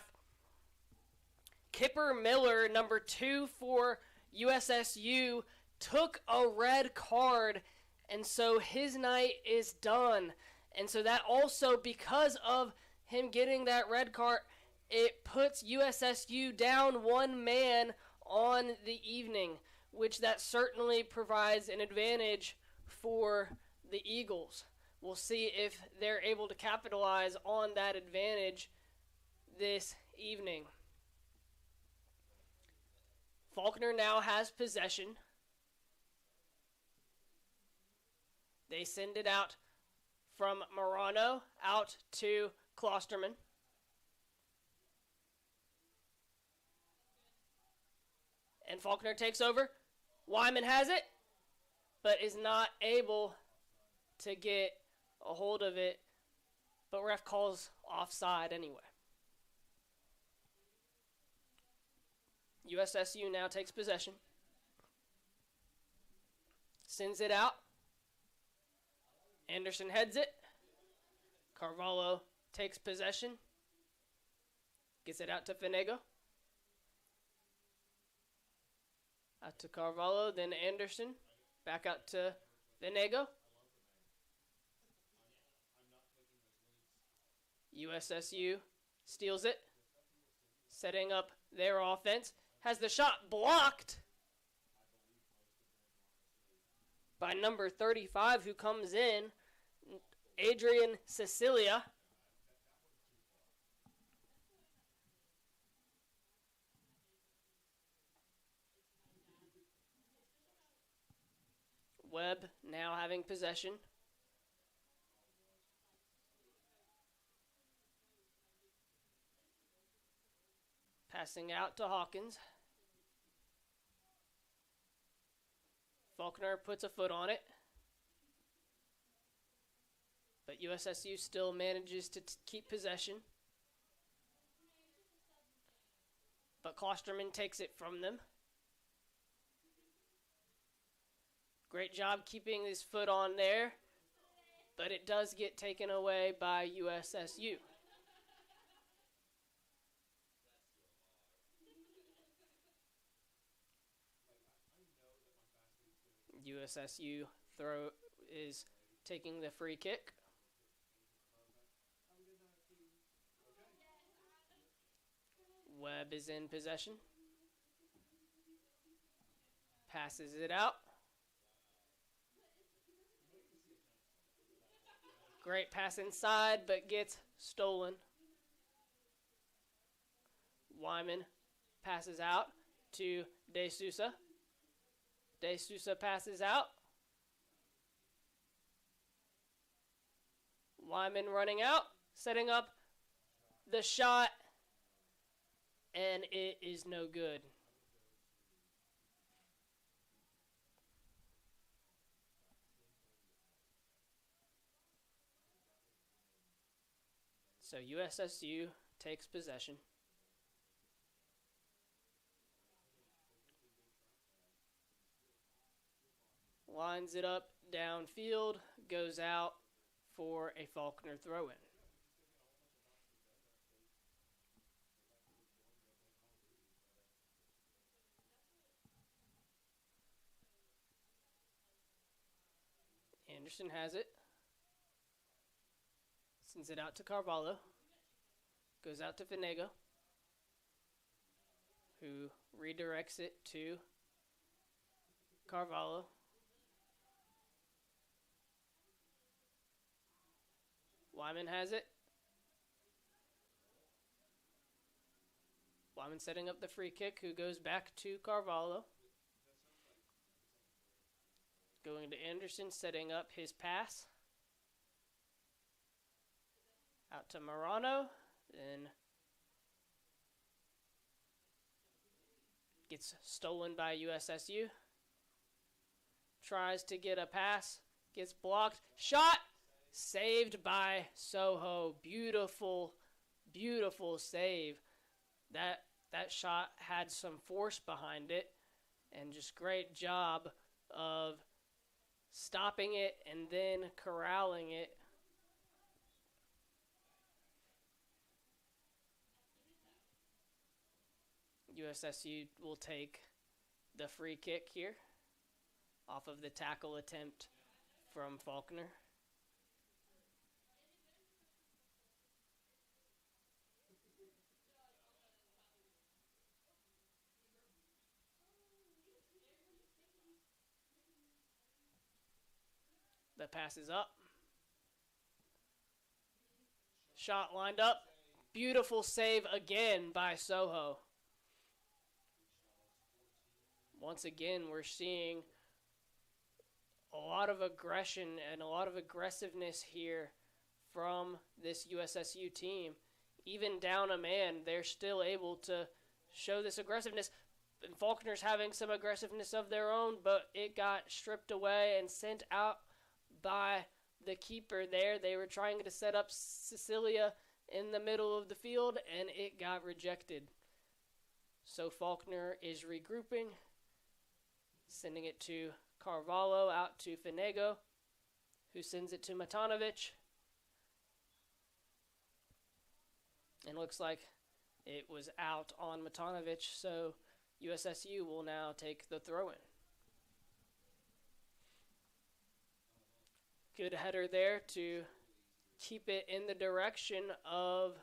Kipper Miller, number 2 for USSU, took a red card, and so his night is done. And so that also, because of him getting that red card, it puts USSU down one man on the evening, which that certainly provides an advantage for the Eagles. We'll see if they're able to capitalize on that advantage this evening. Faulkner now has possession. They send it out from Marano out to Klosterman. And Faulkner takes over. Wyman has it, but is not able to get a hold of it. But ref calls offside anyway. USSU now takes possession. Sends it out. Anderson heads it. Carvalho takes possession. Gets it out to Fenego. Out to Carvalho, then Anderson. Back out to Fenego. USSU steals it. Setting up their offense. Has the shot blocked by number 35, who comes in, Adrian Cecilia. Webb now having possession. Passing out to Hawkins. Faulkner puts a foot on it. But USSU still manages to keep possession. But Klosterman takes it from them. Great job keeping his foot on there. But it does get taken away by USSU. USSU is taking the free kick. Webb is in possession. Passes it out. Great pass inside, but gets stolen. Wyman passes out to De Sousa. De Sousa passes out. Wyman running out, setting up the shot, and it is no good. So USSU takes possession. Lines it up downfield, goes out for a Faulkner throw-in. Anderson has it. Sends it out to Carvalho. Goes out to Fenego, who redirects it to Carvalho. Wyman has it. Wyman setting up the free kick, who goes back to Carvalho. Going to Anderson, setting up his pass. Out to Marano. Then gets stolen by USSU. Tries to get a pass. Gets blocked. Shot! Saved by Soho. Beautiful, beautiful save. That shot had some force behind it. And just great job of stopping it and then corralling it. USSU will take the free kick here off of the tackle attempt from Faulkner. The pass is up. Shot lined up. Beautiful save again by Soho. Once again, we're seeing a lot of aggression and a lot of aggressiveness here from this USSU team. Even down a man, they're still able to show this aggressiveness. And Faulkner's having some aggressiveness of their own, but it got stripped away and sent out by the keeper there. They were trying to set up Cecilia in the middle of the field, and it got rejected. So Faulkner is regrouping, sending it to Carvalho, out to Finego, who sends it to Matanovic. And looks like it was out on Matanovic, so USSU will now take the throw-in. Good header there to keep it in the direction of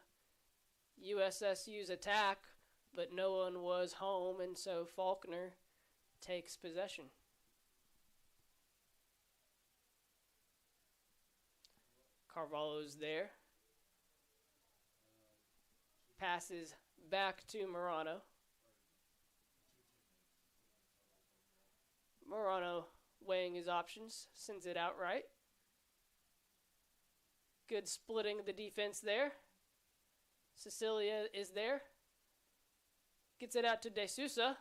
USSU's attack, but no one was home, and so Faulkner takes possession. Carvalho's there. Passes back to Morano. Morano weighing his options, sends it out right. Good splitting the defense there. Cecilia is there. Gets it out to De Sousa.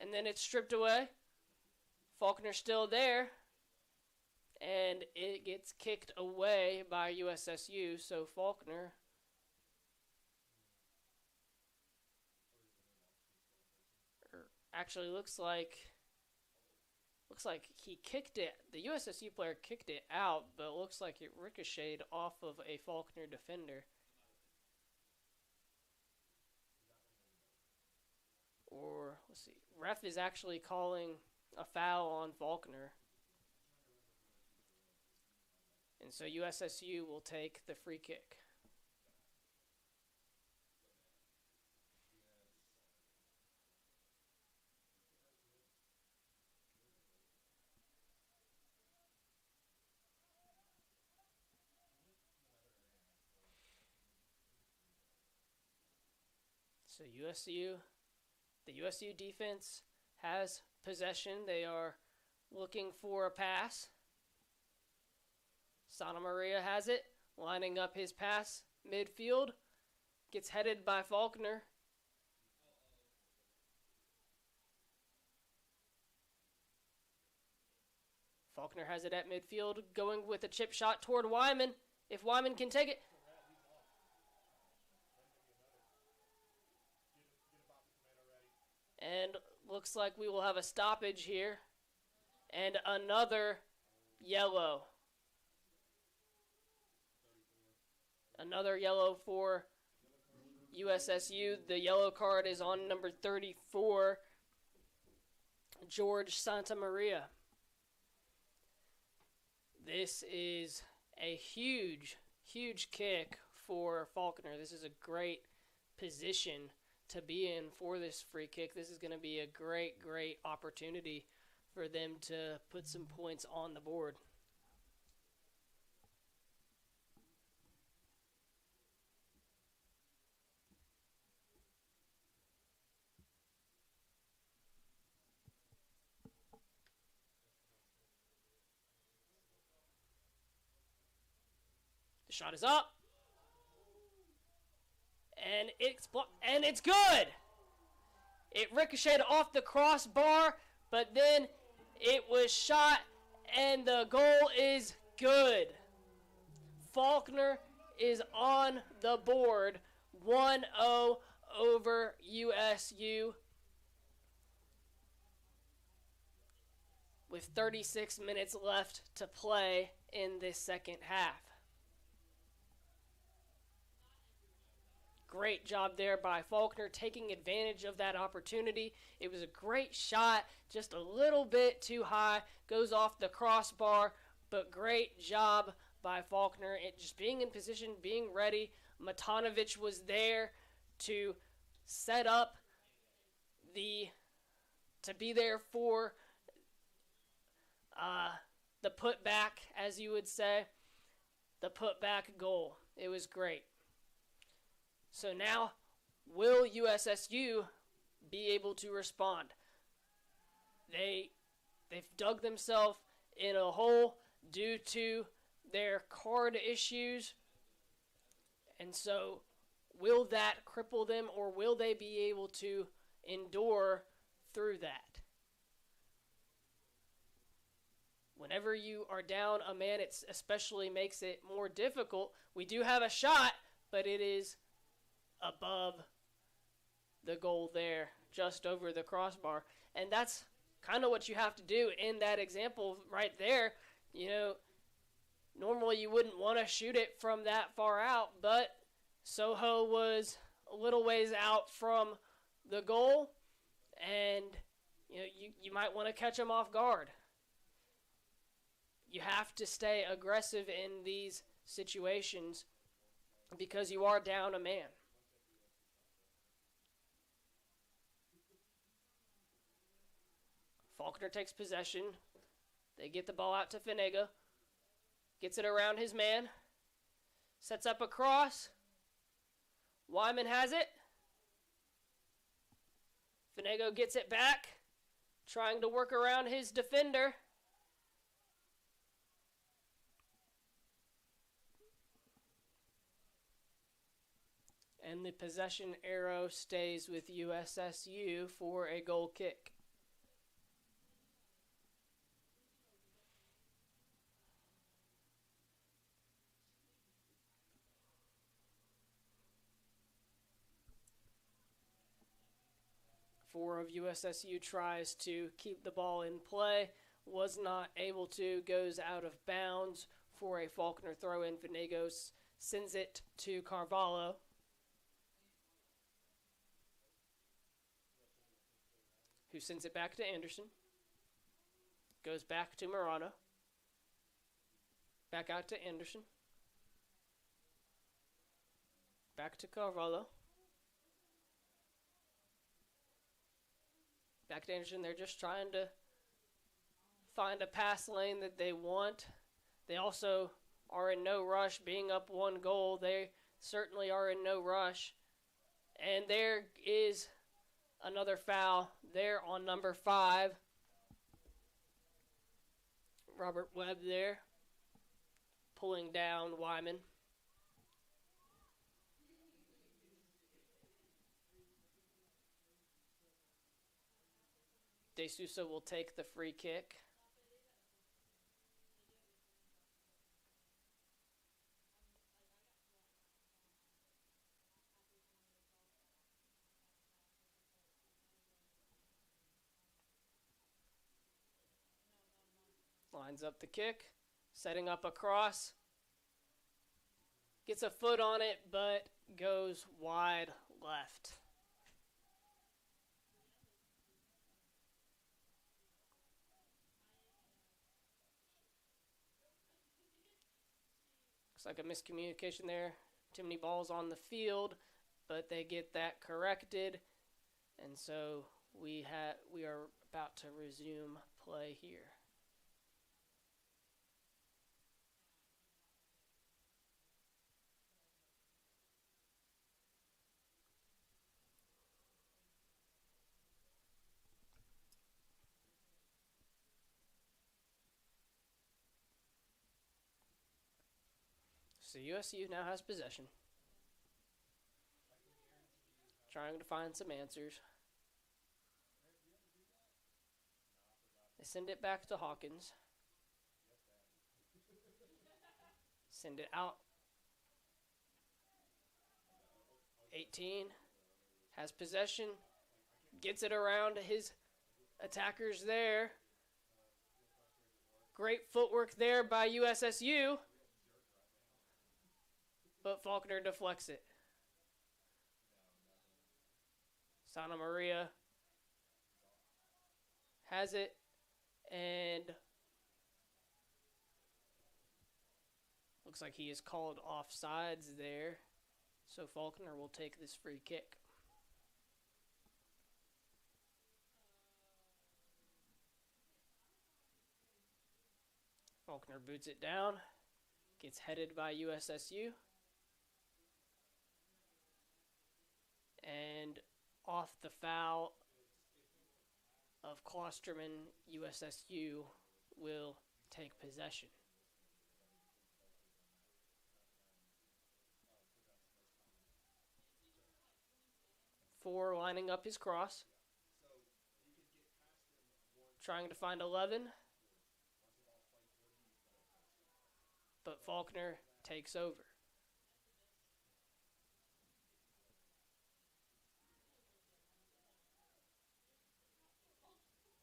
And then it's stripped away. Faulkner still there. And it gets kicked away by USSU. So Faulkner actually looks like he kicked it. The USSU player kicked it out, but it looks like it ricocheted off of a Faulkner defender. Or, let's see, ref is actually calling a foul on Faulkner. And so USSU will take the free kick. So the USU defense has possession. They are looking for a pass. Santa Maria has it, lining up his pass midfield. Gets headed by Faulkner. Faulkner has it at midfield, going with a chip shot toward Wyman. If Wyman can take it. And looks like we will have a stoppage here. And another yellow. Another yellow for USSU. The yellow card is on number 34, George Santamaria. This is a huge, huge kick for Faulkner. This is a great position to be in for this free kick. This is going to be a great, great opportunity for them to put some points on the board. The shot is up. And it's good. It ricocheted off the crossbar, but then it was shot, and the goal is good. Faulkner is on the board, 1-0 over USU. with 36 minutes left to play in this second half. Great job there by Faulkner, taking advantage of that opportunity. It was a great shot, just a little bit too high, goes off the crossbar, but great job by Faulkner. Just being in position, being ready. Matanovic was there to set up to be there for the putback, as you would say, the putback goal. It was great. So now, will USSU be able to respond? They've dug themselves in a hole due to their card issues. And so, will that cripple them, or will they be able to endure through that? Whenever you are down a man, it especially makes it more difficult. We do have a shot, but it is above the goal there, just over the crossbar. And that's kind of what you have to do in that example right there. You know, normally you wouldn't want to shoot it from that far out, but Soho was a little ways out from the goal, and you know, you might want to catch him off guard. You have to stay aggressive in these situations because you are down a man. Faulkner takes possession. They get the ball out to Finega. Gets it around his man. Sets up a cross. Wyman has it. Finega gets it back. Trying to work around his defender. And the possession arrow stays with USSU for a goal kick. Four of USSU tries to keep the ball in play, was not able to, goes out of bounds for a Faulkner throw-in. Venegos sends it to Carvalho. Who sends it back to Anderson. Goes back to Murano. Back out to Anderson. Back to Carvalho. Back to Anderson. They're just trying to find a pass lane that they want. They also are in no rush. Being up one goal, they certainly are in no rush. And there is another foul there on number 5. Robert Webb there, pulling down Wyman. De Sousa will take the free kick. Lines up the kick, setting up a cross. Gets a foot on it, but goes wide left. Looks like a miscommunication there. Too many balls on the field, but they get that corrected. And so we are about to resume play here. So USU now has possession. Trying to find some answers. They send it back to Hawkins. Send it out. 18 has possession. Gets it around his attackers there. Great footwork there by USSU. But Faulkner deflects it. Santa Maria has it. And looks like he is called offsides there. So Faulkner will take this free kick. Faulkner boots it down. Gets headed by USSU. And off the foul of Klosterman, USSU will take possession. Four lining up his cross. Trying to find 11. But Faulkner takes over.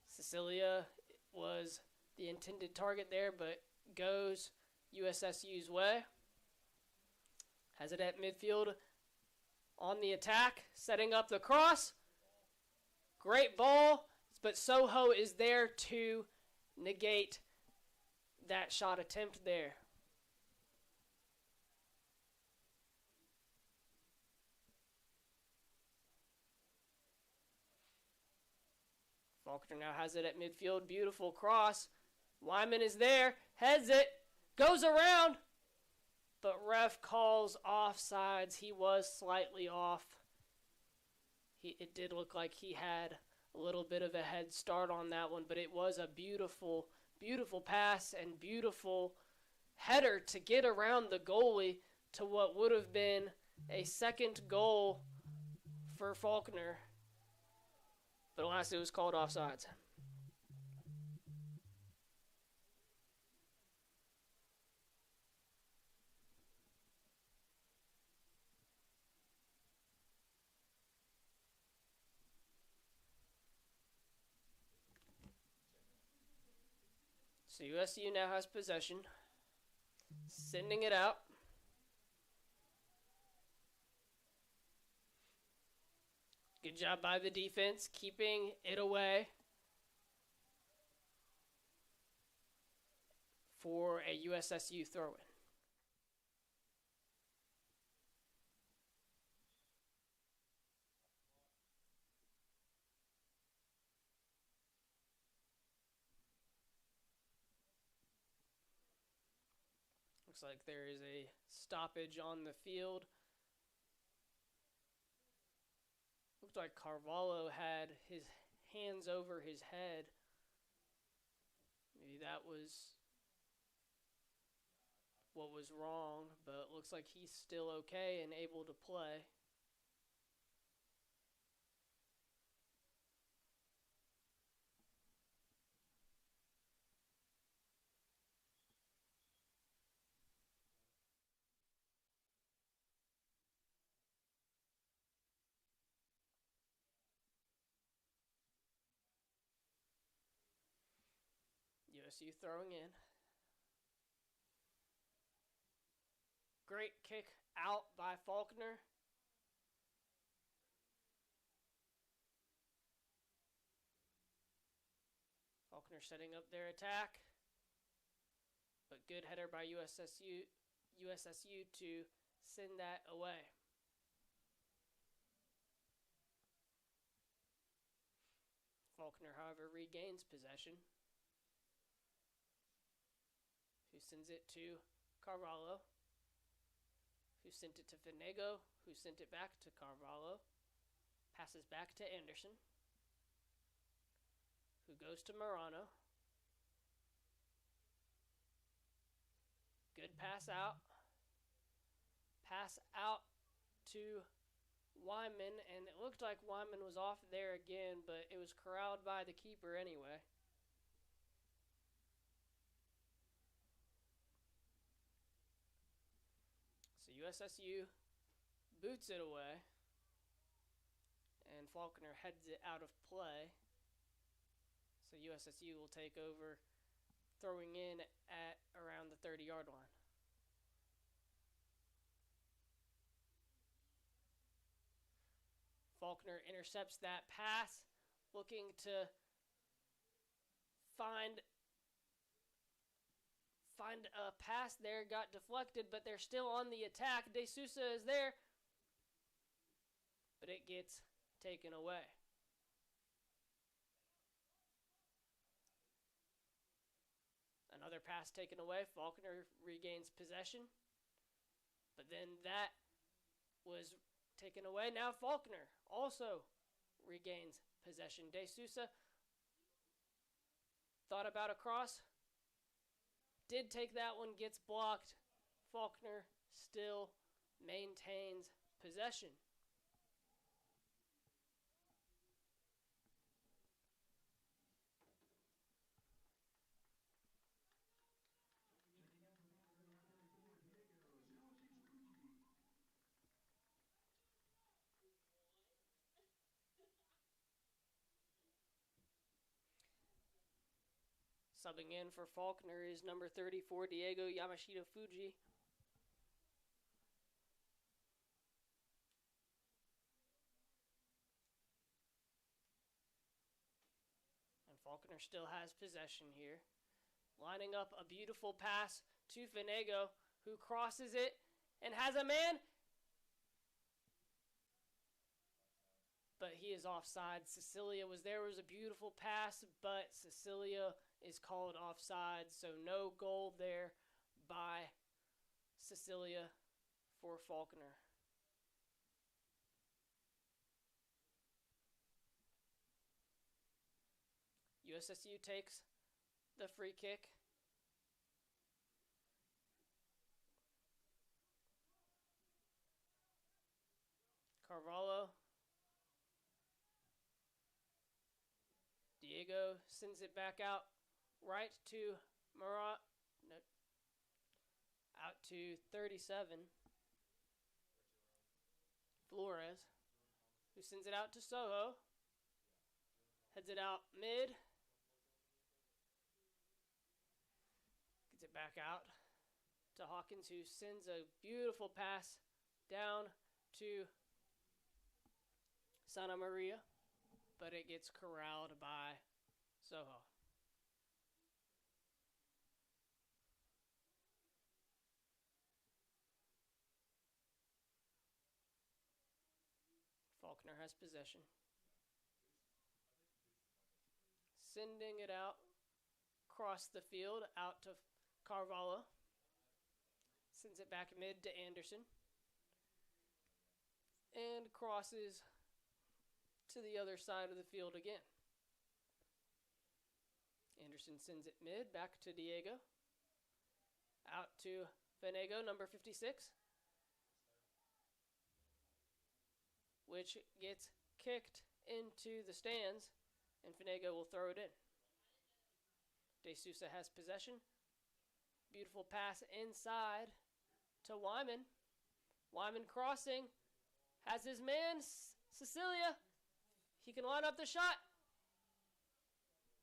Cecilia was the intended target there, but goes USSU's way. Has it at midfield on the attack, setting up the cross. Great ball, but Soho is there to negate that shot attempt there. Faulkner now has it at midfield. Beautiful cross. Wyman is there. Heads it. Goes around. But ref calls offsides. He was slightly off. It did look like he had a little bit of a head start on that one. But it was a beautiful, beautiful pass and beautiful header to get around the goalie to what would have been a second goal for Faulkner. But alas, it was called offsides. So USU now has possession. Sending it out. Good job by the defense, keeping it away for a USSU throw-in. Looks like there is a stoppage on the field. Looked like Carvalho had his hands over his head. Maybe that was what was wrong, but looks like he's still okay and able to play. USU throwing in. Great kick out by Faulkner. Faulkner setting up their attack. But good header by USSU to send that away. Faulkner, however, regains possession. Who sends it to Carvalho, who sent it to Venego, who sent it back to Carvalho, passes back to Anderson, who goes to Morano. Good pass out to Wyman, and it looked like Wyman was off there again, but it was corralled by the keeper anyway. USSU boots it away, and Faulkner heads it out of play. So USSU will take over throwing in at around the 30-yard line. Faulkner intercepts that pass, looking to find a pass there. Got deflected, but they're still on the attack. De Sousa is there, but it gets taken away. Another pass taken away. Faulkner regains possession, but then that was taken away. Now Faulkner also regains possession. De Sousa thought about a cross. Did take that one, gets blocked. Faulkner still maintains possession. Subbing in for Faulkner is number 34, Diego Yamashita Fuji. And Faulkner still has possession here. Lining up a beautiful pass to Finego, who crosses it and has a man. But he is offside. Cecilia was there. It was a beautiful pass, but Cecilia is called offside, so no goal there by Cecilia for Faulkner. USSU takes the free kick. Carvalho. Diego sends it back out right to Murat. No, out to 37. Flores, who sends it out to Soho. Heads it out mid. Gets it back out to Hawkins, who sends a beautiful pass down to Santa Maria, but it gets corralled by Soho. Faulkner has possession. Sending it out across the field, out to Carvalho. Sends it back mid to Anderson. And crosses to the other side of the field again. Anderson sends it mid, back to Diego. Out to Finego, number 56. Which gets kicked into the stands, and Finego will throw it in. De Sousa has possession. Beautiful pass inside to Wyman. Wyman crossing. Has his man, Cecilia. He can line up the shot.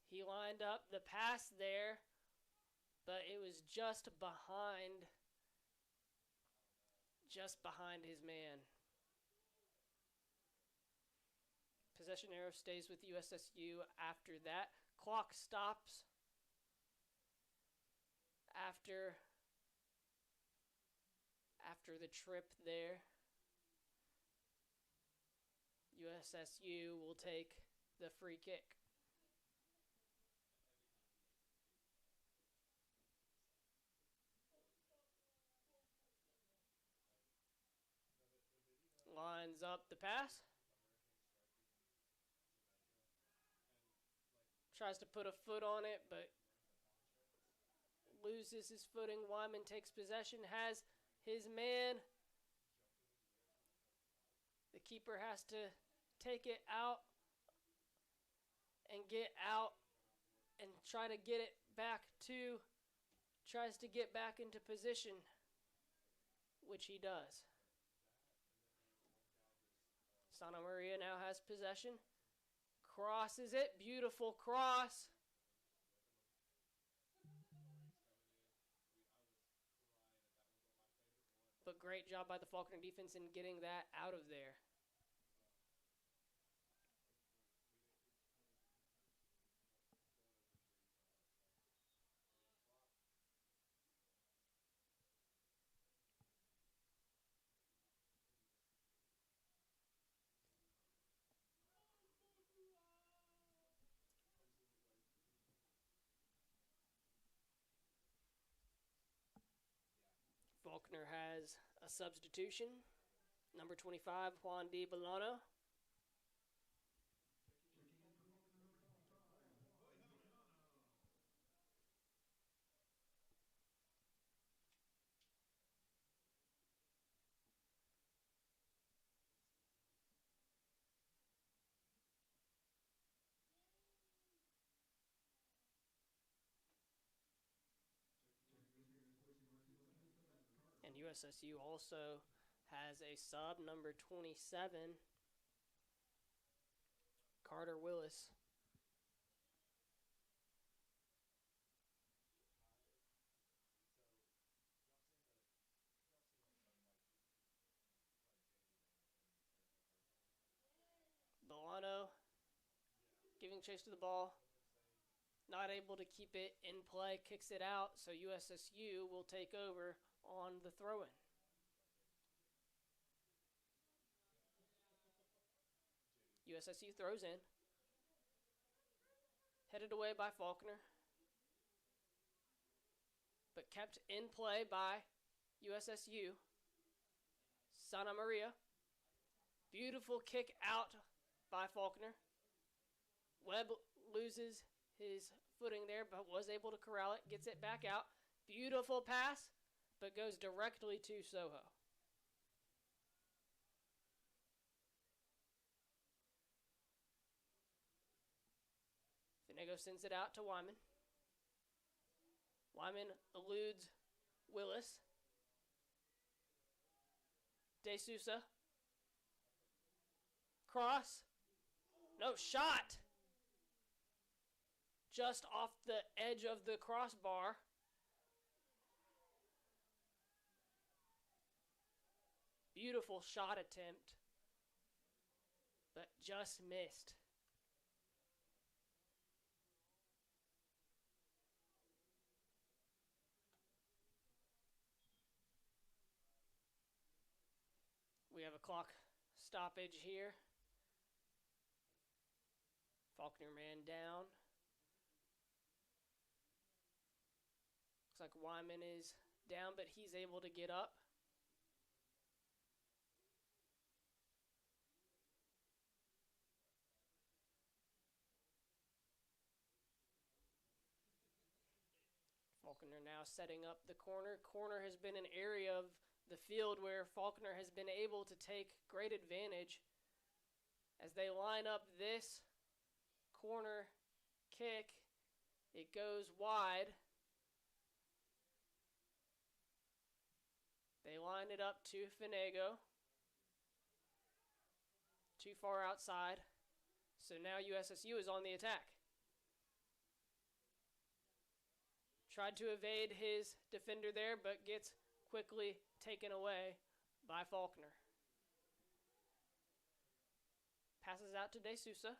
He lined up the pass there, but it was just behind his man. Possession arrow stays with USSU after that. Clock stops after the trip there. USSU will take the free kick. Lines up the pass. Tries to put a foot on it, but loses his footing. Wyman takes possession, has his man. The keeper has to take it out and get out and try to get it back to, tries to get back into position, which he does. Santa Maria now has possession. Crosses it. Beautiful cross. but great job by the Faulkner defense in getting that out of there. Faulkner has a substitution. Number 25, Juan D. Bolano. And USSU also has a sub, number 27, Carter Willis. Bolano giving chase to the ball. Not able to keep it in play, kicks it out, so USSU will take over on the throw-in. USSU throws in. Headed away by Faulkner. But kept in play by USSU. Santa Maria. Beautiful kick out by Faulkner. Webb loses his footing there, but was able to corral it. Gets it back out. Beautiful pass, but goes directly to Soho. Finego sends it out to Wyman. Wyman eludes Willis. De Sousa. Cross. No, shot. Just off the edge of the crossbar. Beautiful shot attempt, but just missed. We have a clock stoppage here. Faulkner man down. Looks like Wyman is down, but he's able to get up. Faulkner now setting up the corner. Corner has been an area of the field where Faulkner has been able to take great advantage as they line up this corner kick. It goes wide. They line it up to Finego. Too far outside. So now USSU is on the attack. Tried to evade his defender there, but gets quickly taken away by Faulkner. Passes out to De Sousa.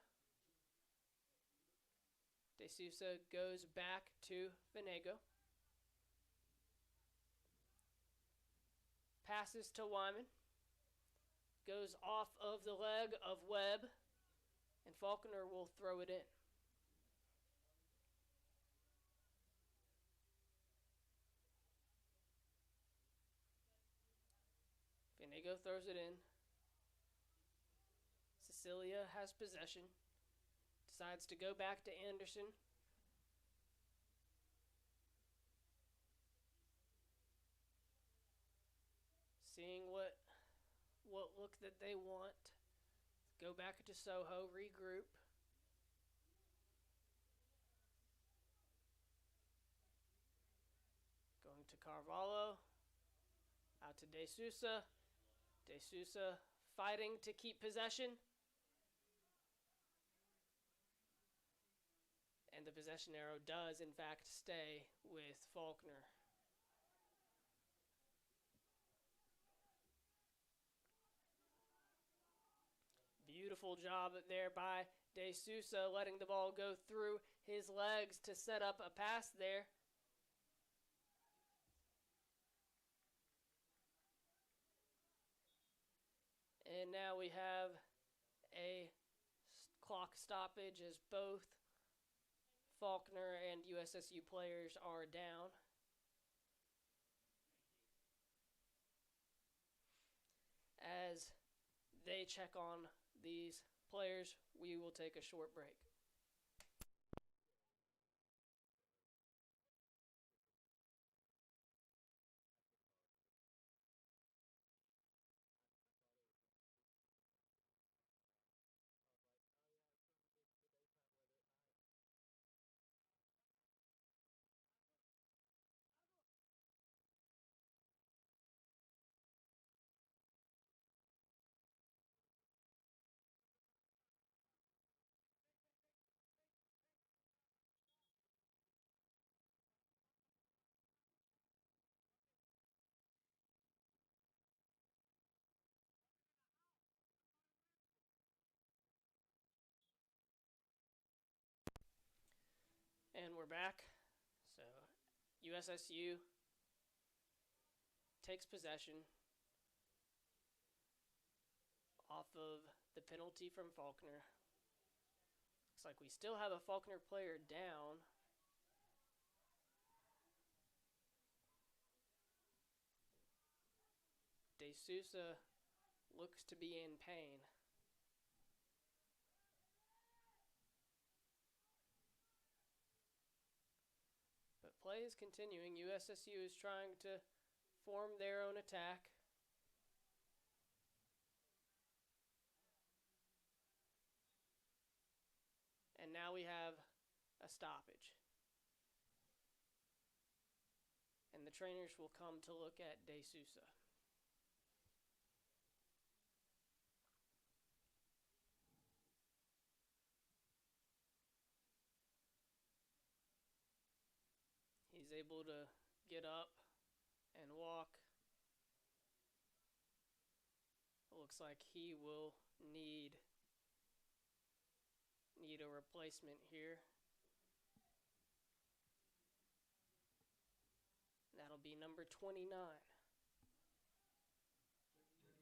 De Sousa goes back to Finego. Passes to Wyman. Goes off of the leg of Webb. And Faulkner will throw it in. Finego throws it in. Cecilia has possession. Decides to go back to Anderson. Seeing what look that they want. Go back to Soho, regroup. Going to Carvalho. Out to De Sousa. De Sousa fighting to keep possession. And the possession arrow does, in fact, stay with Faulkner. Beautiful job there by De Sousa, letting the ball go through his legs to set up a pass there. And now we have a clock stoppage as both Faulkner and USSU players are down. As they check on these players, we will take a short break. And we're back. So USSU takes possession off of the penalty from Faulkner. Looks like we still have a Faulkner player down. De Sousa looks to be in pain. But play is continuing. USSU is trying to form their own attack. And now we have a stoppage. And the trainers will come to look at De Sousa. He's able to get up and walk. It looks like he will need a replacement here. That'll be number 29.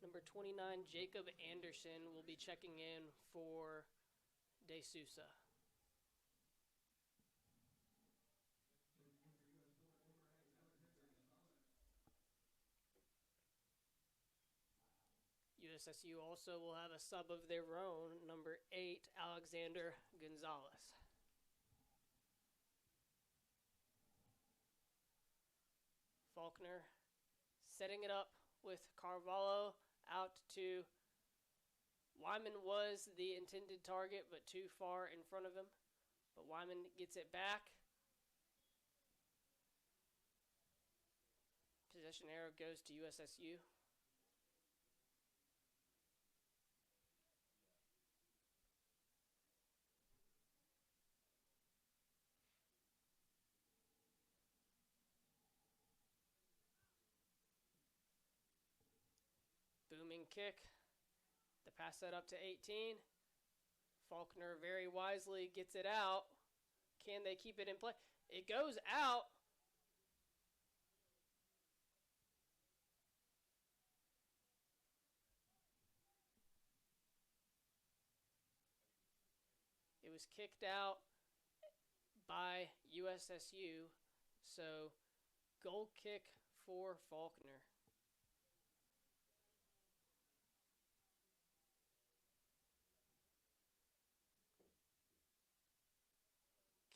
Number 29, Jacob Anderson, will be checking in for De Sousa. USSU also will have a sub of their own, number 8, Alexander Gonzalez. Faulkner setting it up with Carvalho out to Wyman. Was the intended target, but too far in front of him. But Wyman gets it back. Possession arrow goes to USSU. Booming kick. The pass set up to 18. Faulkner very wisely gets it out. Can they keep it in play? It goes out. It was kicked out by USSU. So goal kick for Faulkner.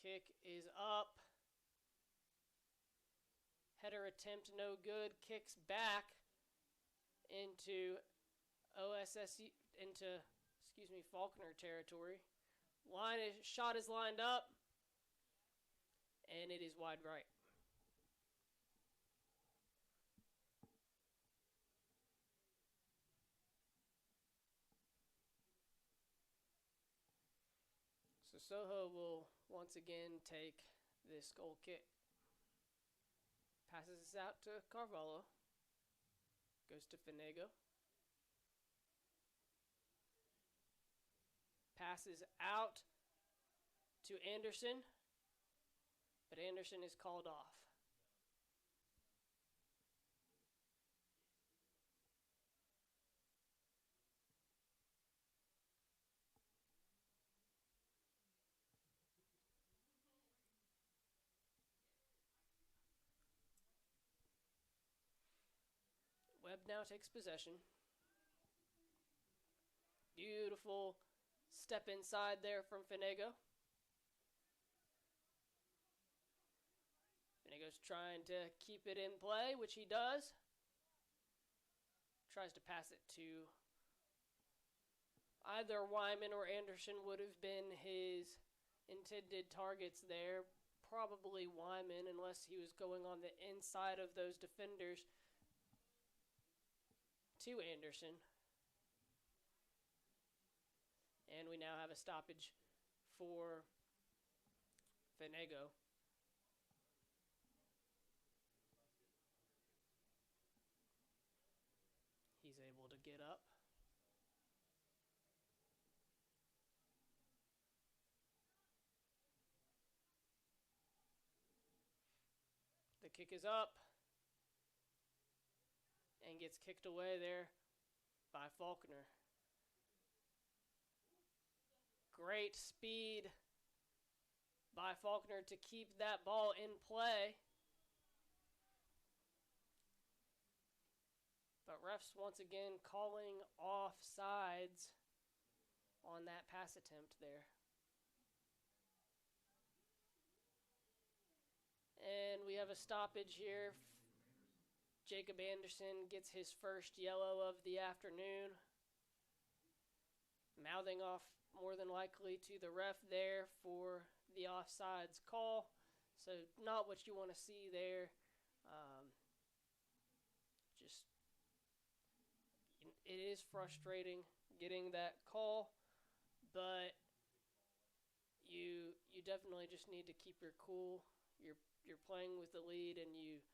Kick is up. Header attempt no good. Kicks back into Faulkner territory. Shot is lined up, and it is wide right. So Soho will once again take this goal kick. Passes this out to Carvalho. Goes to Finego. passes out to Anderson, but Anderson is called off. Webb now takes possession. Beautiful step inside there from Fenego. Fenego's trying to keep it in play, which he does. Tries to pass it to either Wyman or Anderson would have been his intended targets there. Probably Wyman, unless he was going on the inside of those defenders to Anderson. And we now have a stoppage for Fenego. He's able to get up. The kick is up and gets kicked away there by Faulkner. Great speed by Faulkner to keep that ball in play. But refs once again calling offsides on that pass attempt there. And we have a stoppage here. Jacob Anderson gets his first yellow of the afternoon. Mouthing off more than likely to the ref there for the offsides call. So not what you want to see there. It is frustrating getting that call, but you definitely just need to keep your cool. You're playing with the lead, and you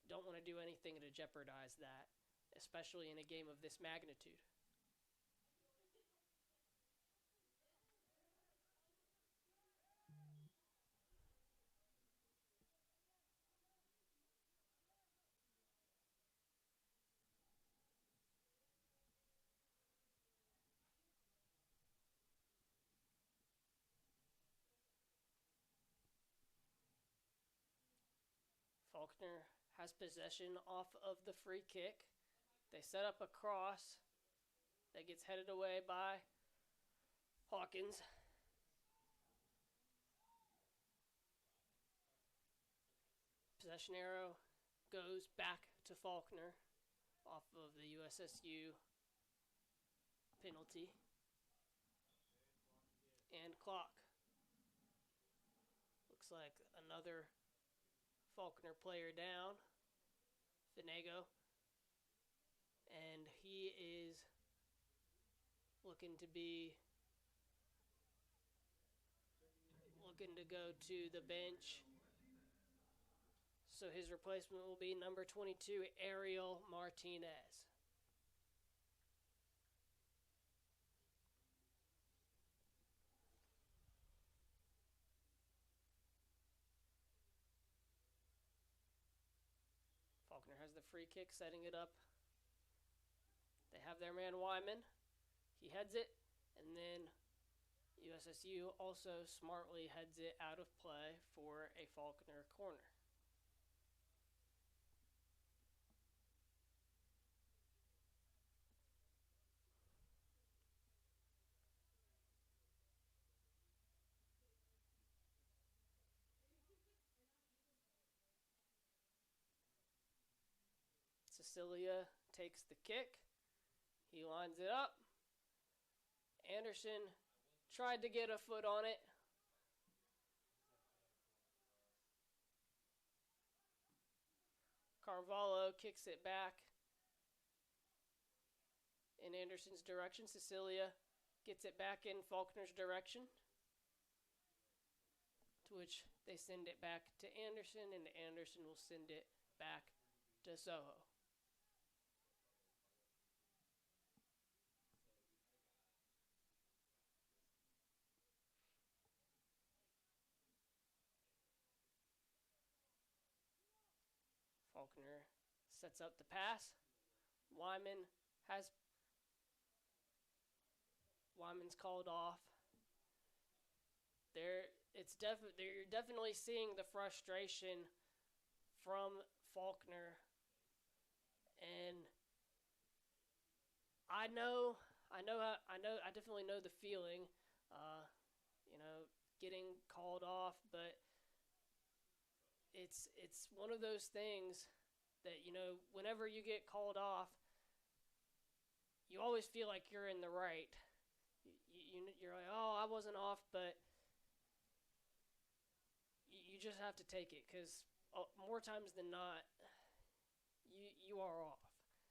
don't want to do anything to jeopardize that, especially in a game of this magnitude. Faulkner has possession off of the free kick. They set up a cross that gets headed away by Hawkins. Possession arrow goes back to Faulkner off of the USSU penalty. And clock. Looks like another Faulkner player down, Fenego, and he is looking to go to the bench. So his replacement will be number 22, Ariel Martinez. Faulkner has the free kick, setting it up. They have their man Wyman. He heads it, and then USSU also smartly heads it out of play for a Faulkner corner. Cecilia takes the kick. He lines it up. Anderson tried to get a foot on it. Carvalho kicks it back in Anderson's direction. Cecilia gets it back in Faulkner's direction, to which they send it back to Anderson, and Anderson will send it back to Soho. Faulkner sets up the pass. Wyman has Wyman's called off. You're definitely seeing the frustration from Faulkner, and I definitely know the feeling. Uh, getting called off, but it's one of those things that whenever you get called off, you always feel like you're in the right. You're like, oh, I wasn't off, but you just have to take it because more times than not, you are off.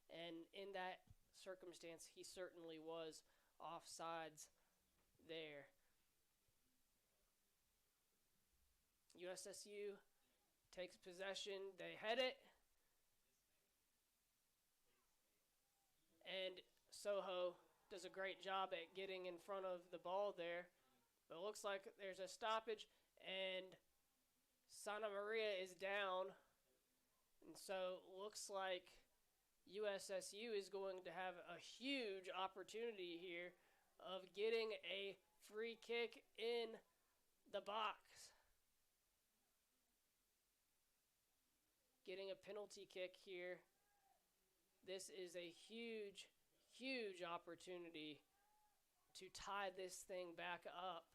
And in that circumstance, he certainly was offsides there. USSU takes possession. They head it. And Soho does a great job at getting in front of the ball there. But it looks like there's a stoppage, and Santa Maria is down. And so it looks like USSU is going to have a huge opportunity here of getting a free kick in the box. Getting a penalty kick here. This is a huge, huge opportunity to tie this thing back up.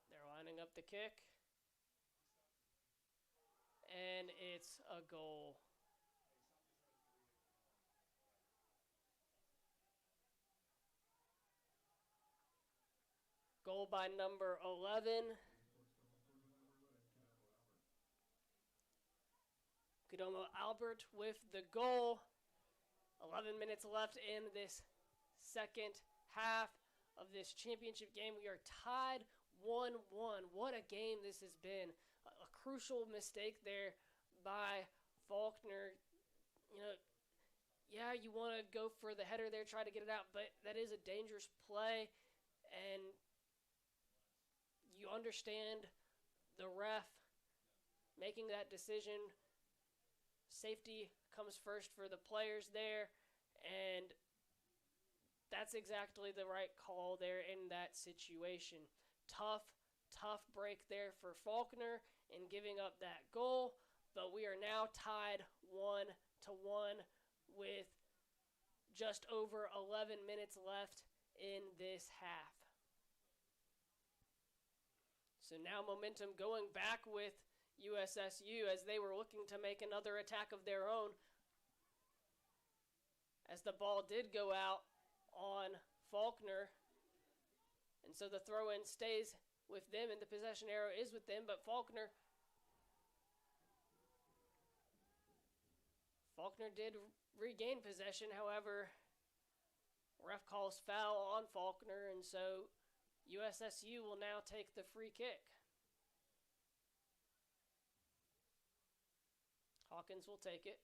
They're lining up the kick. And it's a goal. Goal by number 11. Guidomo Albert with the goal. 11 minutes left in this second half of this championship game. We are tied 1-1. What a game this has been. A crucial mistake there by Faulkner. You want to go for the header there, try to get it out, but that is a dangerous play, and you understand the ref making that decision. Safety comes first for the players there, and that's exactly the right call there in that situation. Tough break there for Faulkner in giving up that goal, but we are now tied 1-1 with just over 11 minutes left in this half. So now momentum going back with USSU as they were looking to make another attack of their own, as the ball did go out on Faulkner. And so the throw-in stays with them, and the possession arrow is with them, but Faulkner did regain possession. However, ref calls foul on Faulkner, and so USSU will now take the free kick. Hawkins will take it.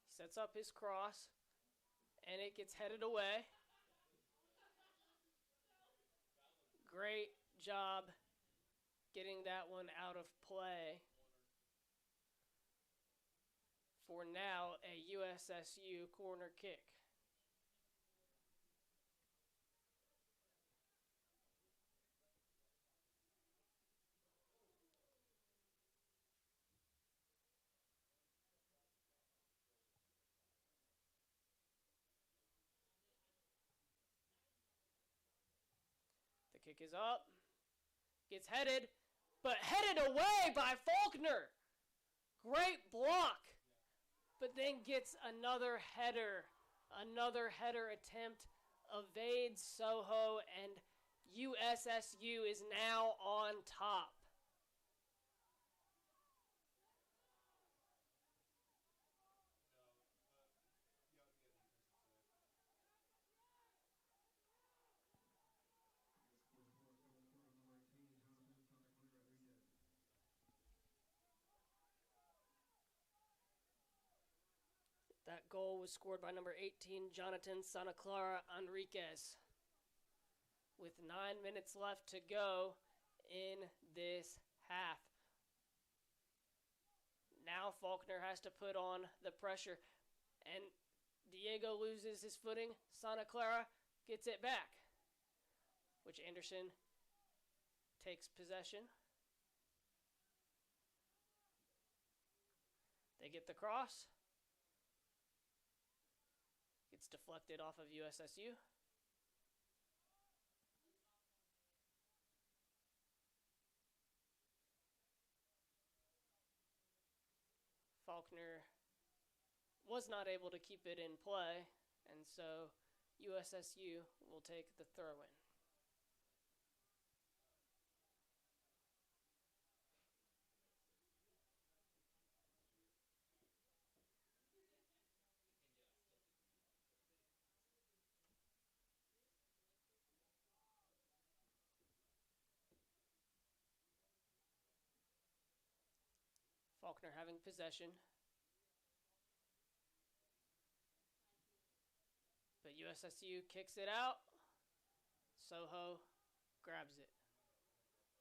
He sets up his cross, and it gets headed away. Great job getting that one out of play. For now, a USSU corner kick. The kick is up. Gets headed, but headed away by Faulkner. Great block. But then gets another header attempt, evades Soho, and USSU is now on top. That goal was scored by number 18, Jonathan Santa Clara Enriquez. With 9 minutes left to go in this half. Now Faulkner has to put on the pressure. And Diego loses his footing. Santa Clara gets it back, which Anderson takes possession. They get the cross. Gets deflected off of USSU. Faulkner was not able to keep it in play, and so USSU will take the throw-in. Faulkner having possession. But USSU kicks it out. Soho grabs it.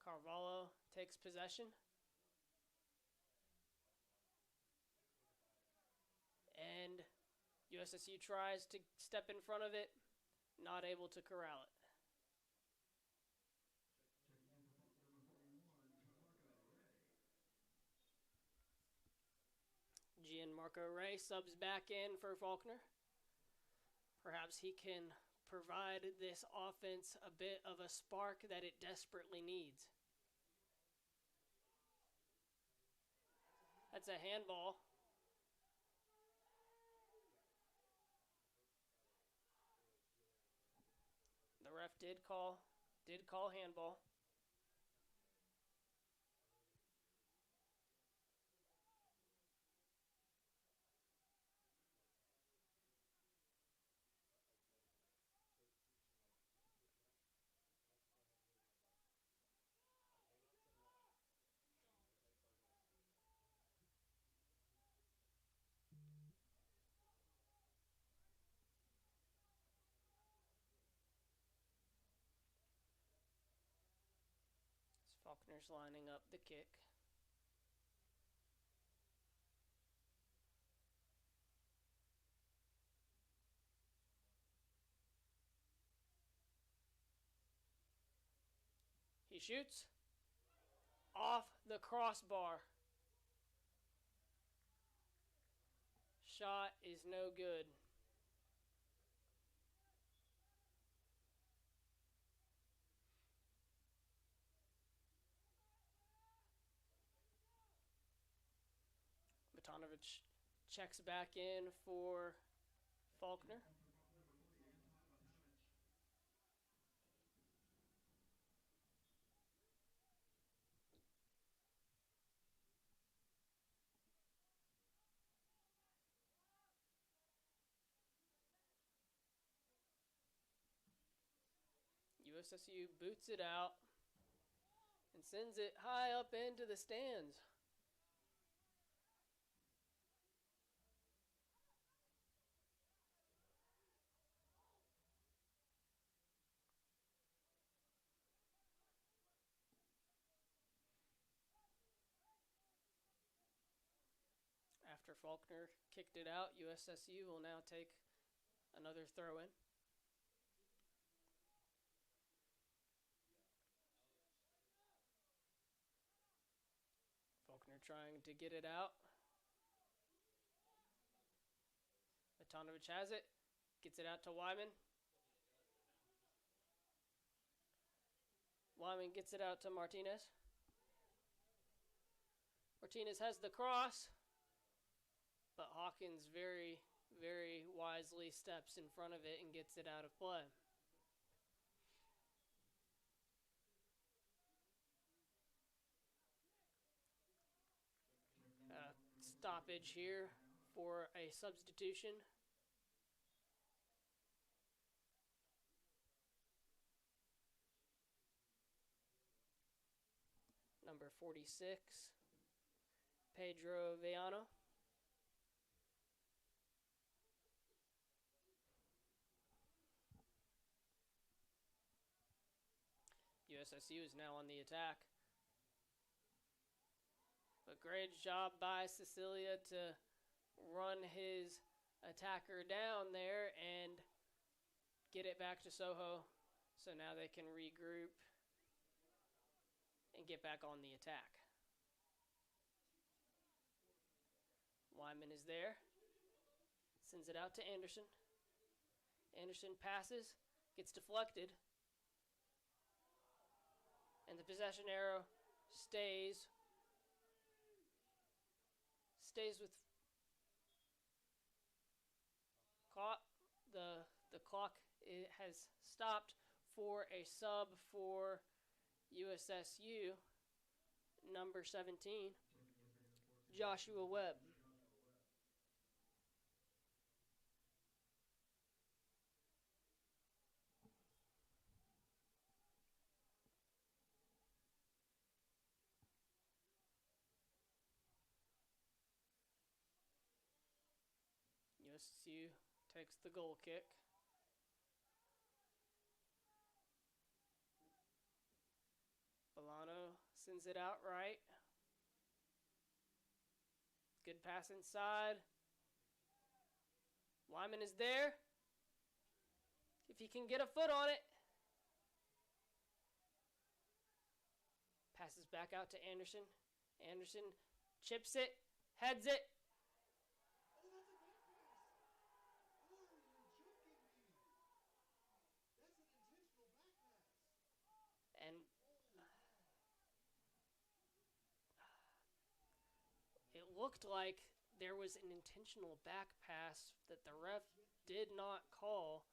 Carvalho takes possession. And USSU tries to step in front of it. Not able to corral it. Gianmarco Ray subs back in for Faulkner. Perhaps he can provide this offense a bit of a spark that it desperately needs. That's a handball. The ref did call handball. Faulkner's lining up the kick. He shoots off the crossbar. Shot is no good. Matanovic checks back in for Faulkner. USSU boots it out and sends it high up into the stands. After Faulkner kicked it out, USSU will now take another throw-in. Faulkner trying to get it out. Matanovic has it. Gets it out to Wyman. Wyman gets it out to Martinez. Martinez has the cross. But Hawkins very, very wisely steps in front of it and gets it out of play. stoppage here for a substitution. Number 46, Pedro Villano. USSU is now on the attack. But great job by Cecilia to run his attacker down there and get it back to Soho. So now they can regroup and get back on the attack. Wyman is there. Sends it out to Anderson. Anderson passes, gets deflected. And the possession arrow stays with the clock. It has stopped for a sub for USSU, number 17, Joshua Webb. USSU takes the goal kick. Bolano sends it out right. Good pass inside. Wyman is there. If he can get a foot on it. Passes back out to Anderson. Anderson chips it, heads it. And it looked like there was an intentional back pass that the ref did not call.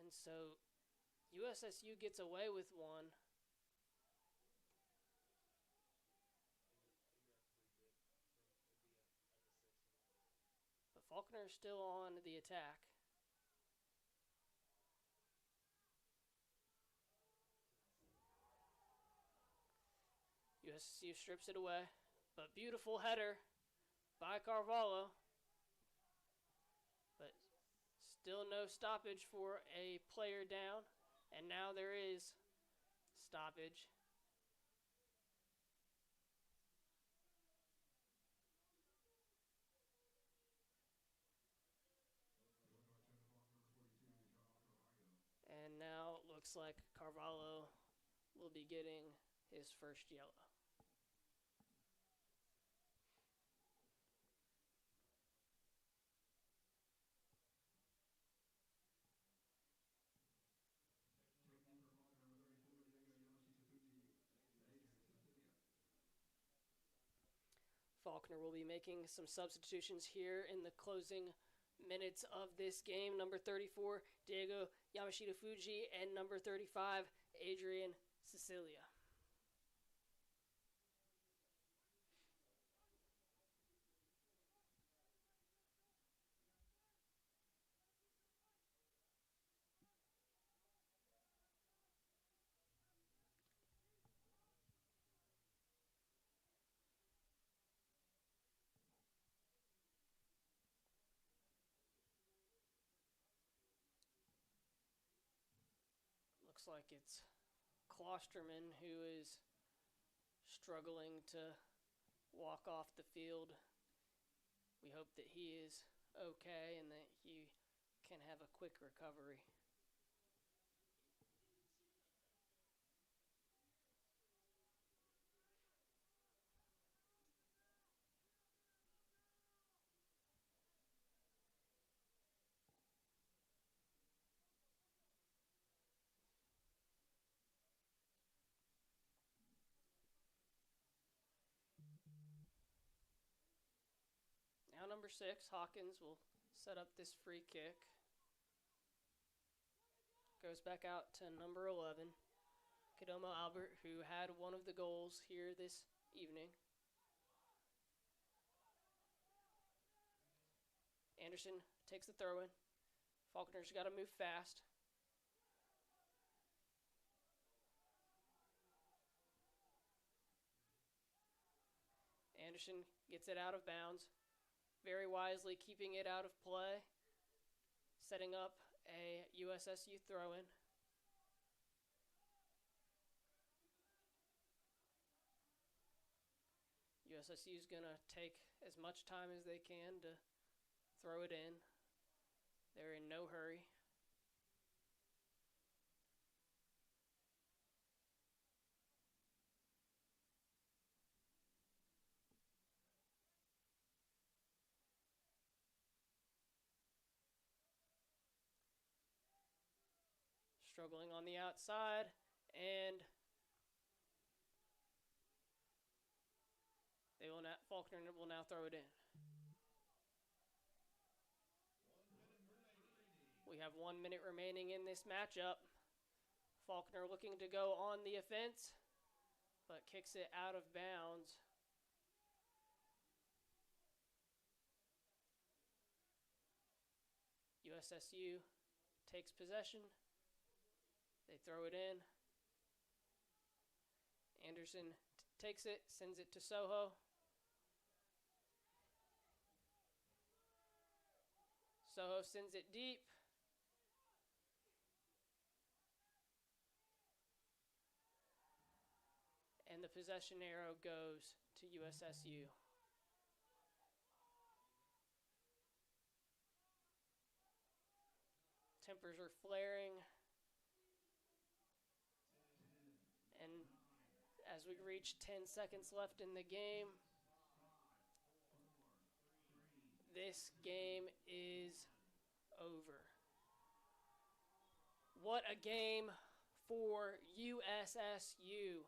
And so USSU gets away with one. But Faulkner is still on the attack. USSU strips it away, but beautiful header by Carvalho. But still no stoppage for a player down, and now there is stoppage. And now it looks like Carvalho will be getting his first yellow. Faulkner will be making some substitutions here in the closing minutes of this game. Number 34, Diego Yamashita Fuji, and number 35, Adrian Cecilia. Looks like it's Klosterman who is struggling to walk off the field. We hope that he is okay and that he can have a quick recovery. Now number 6, Hawkins, will set up this free kick. Goes back out to number 11, Kadomo Albert, who had one of the goals here this evening. Anderson takes the throw in. Faulkner's got to move fast. Anderson gets it out of bounds, very wisely keeping it out of play, setting up a USSU throw-in. USSU is going to take as much time as they can to throw it in. They're in no hurry. Struggling on the outside, and Faulkner will now throw it in. We have 1 minute remaining in this matchup. Faulkner looking to go on the offense, but kicks it out of bounds. USSU takes possession. They throw it in. Anderson takes it, sends it to Soho. Soho sends it deep. And the possession arrow goes to USSU. Tempers are flaring. And as we reach 10 seconds left in the game, this game is over. What a game for USSU.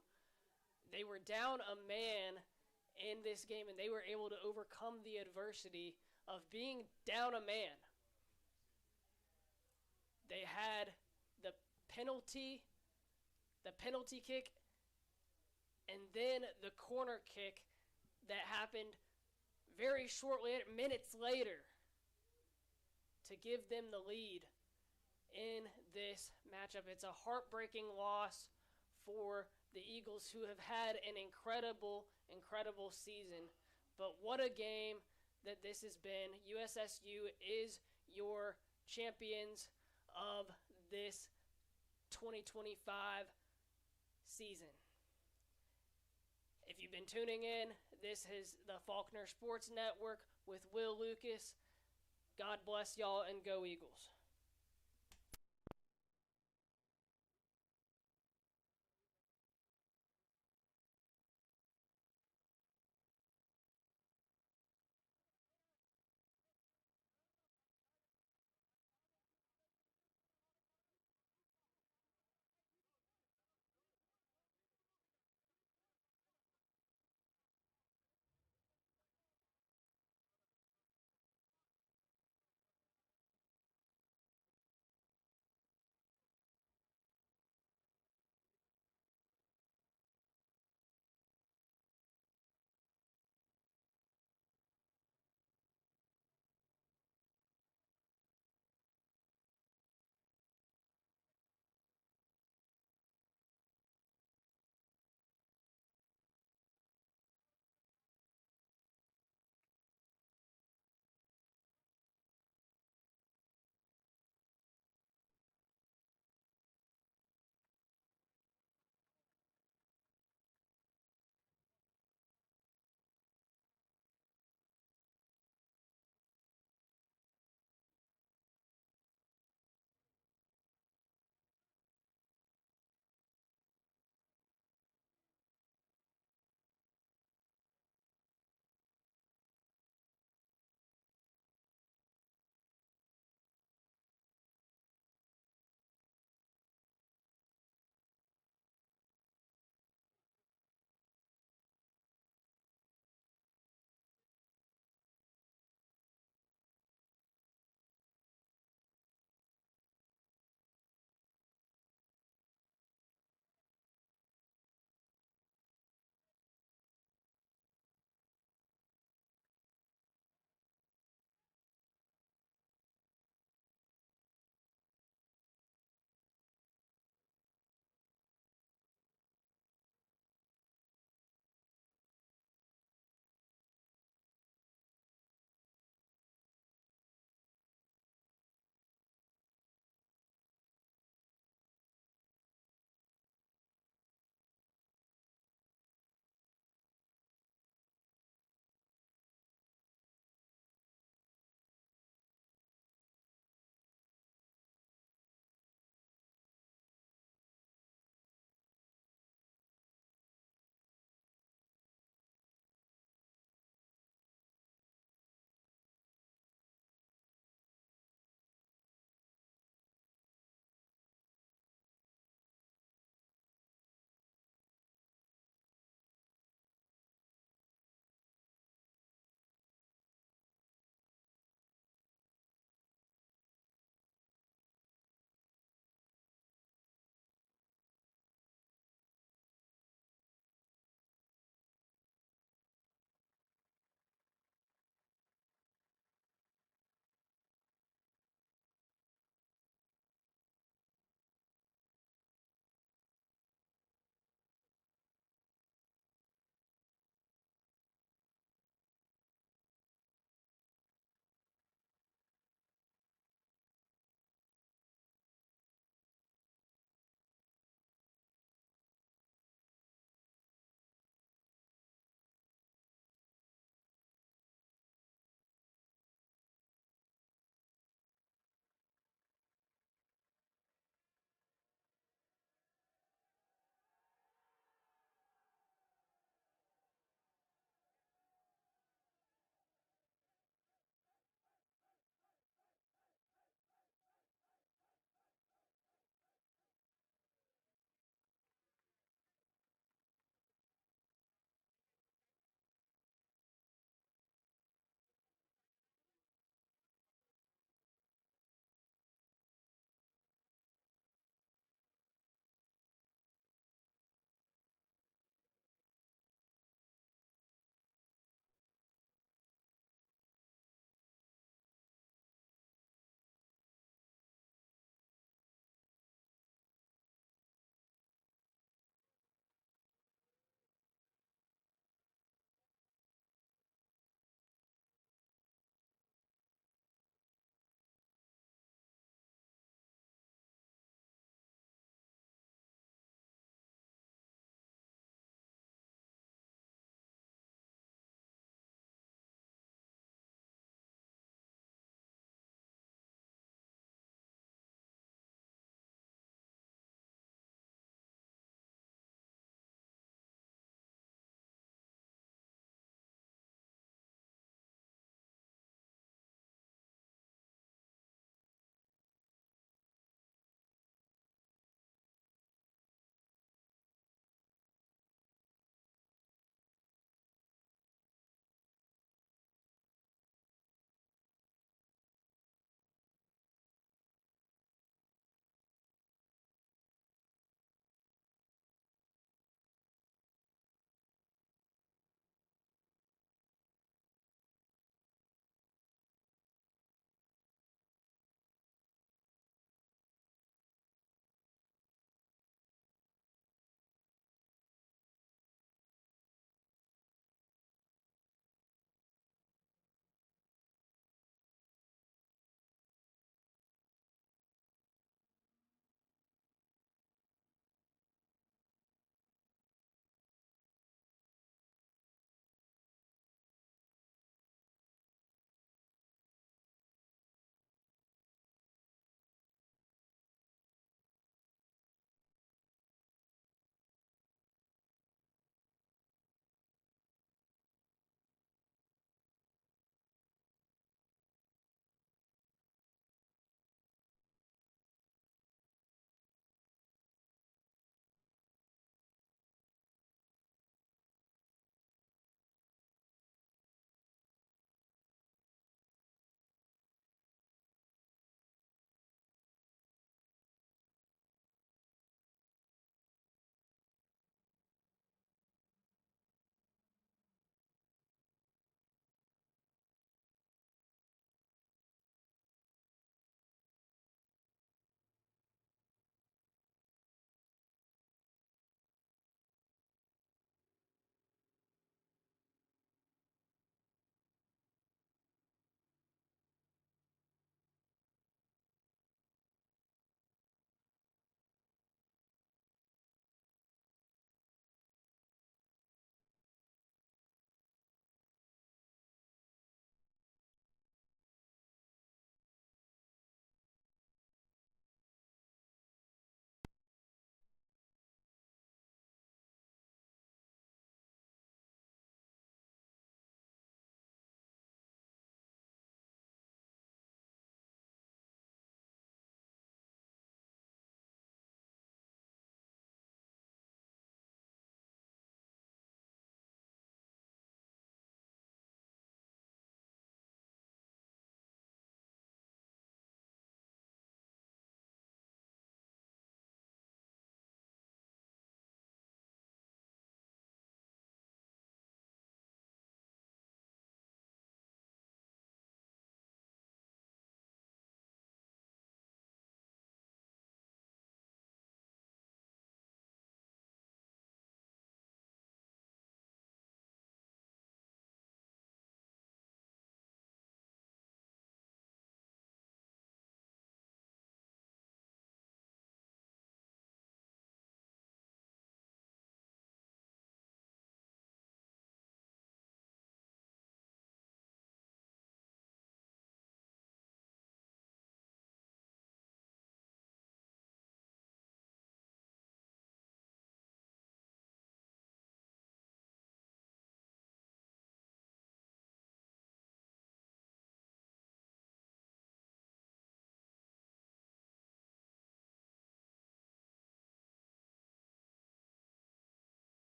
They were down a man in this game, and they were able to overcome the adversity of being down a man. They had the penalty kick, and then the corner kick that happened very shortly, minutes later, to give them the lead in this matchup. It's a heartbreaking loss for the Eagles, who have had an incredible season. But what a game that this has been. USSU is your champions of this 2025 season. If you've been tuning in, this is the Faulkner Sports Network with Will Lucas. God bless y'all, and go Eagles.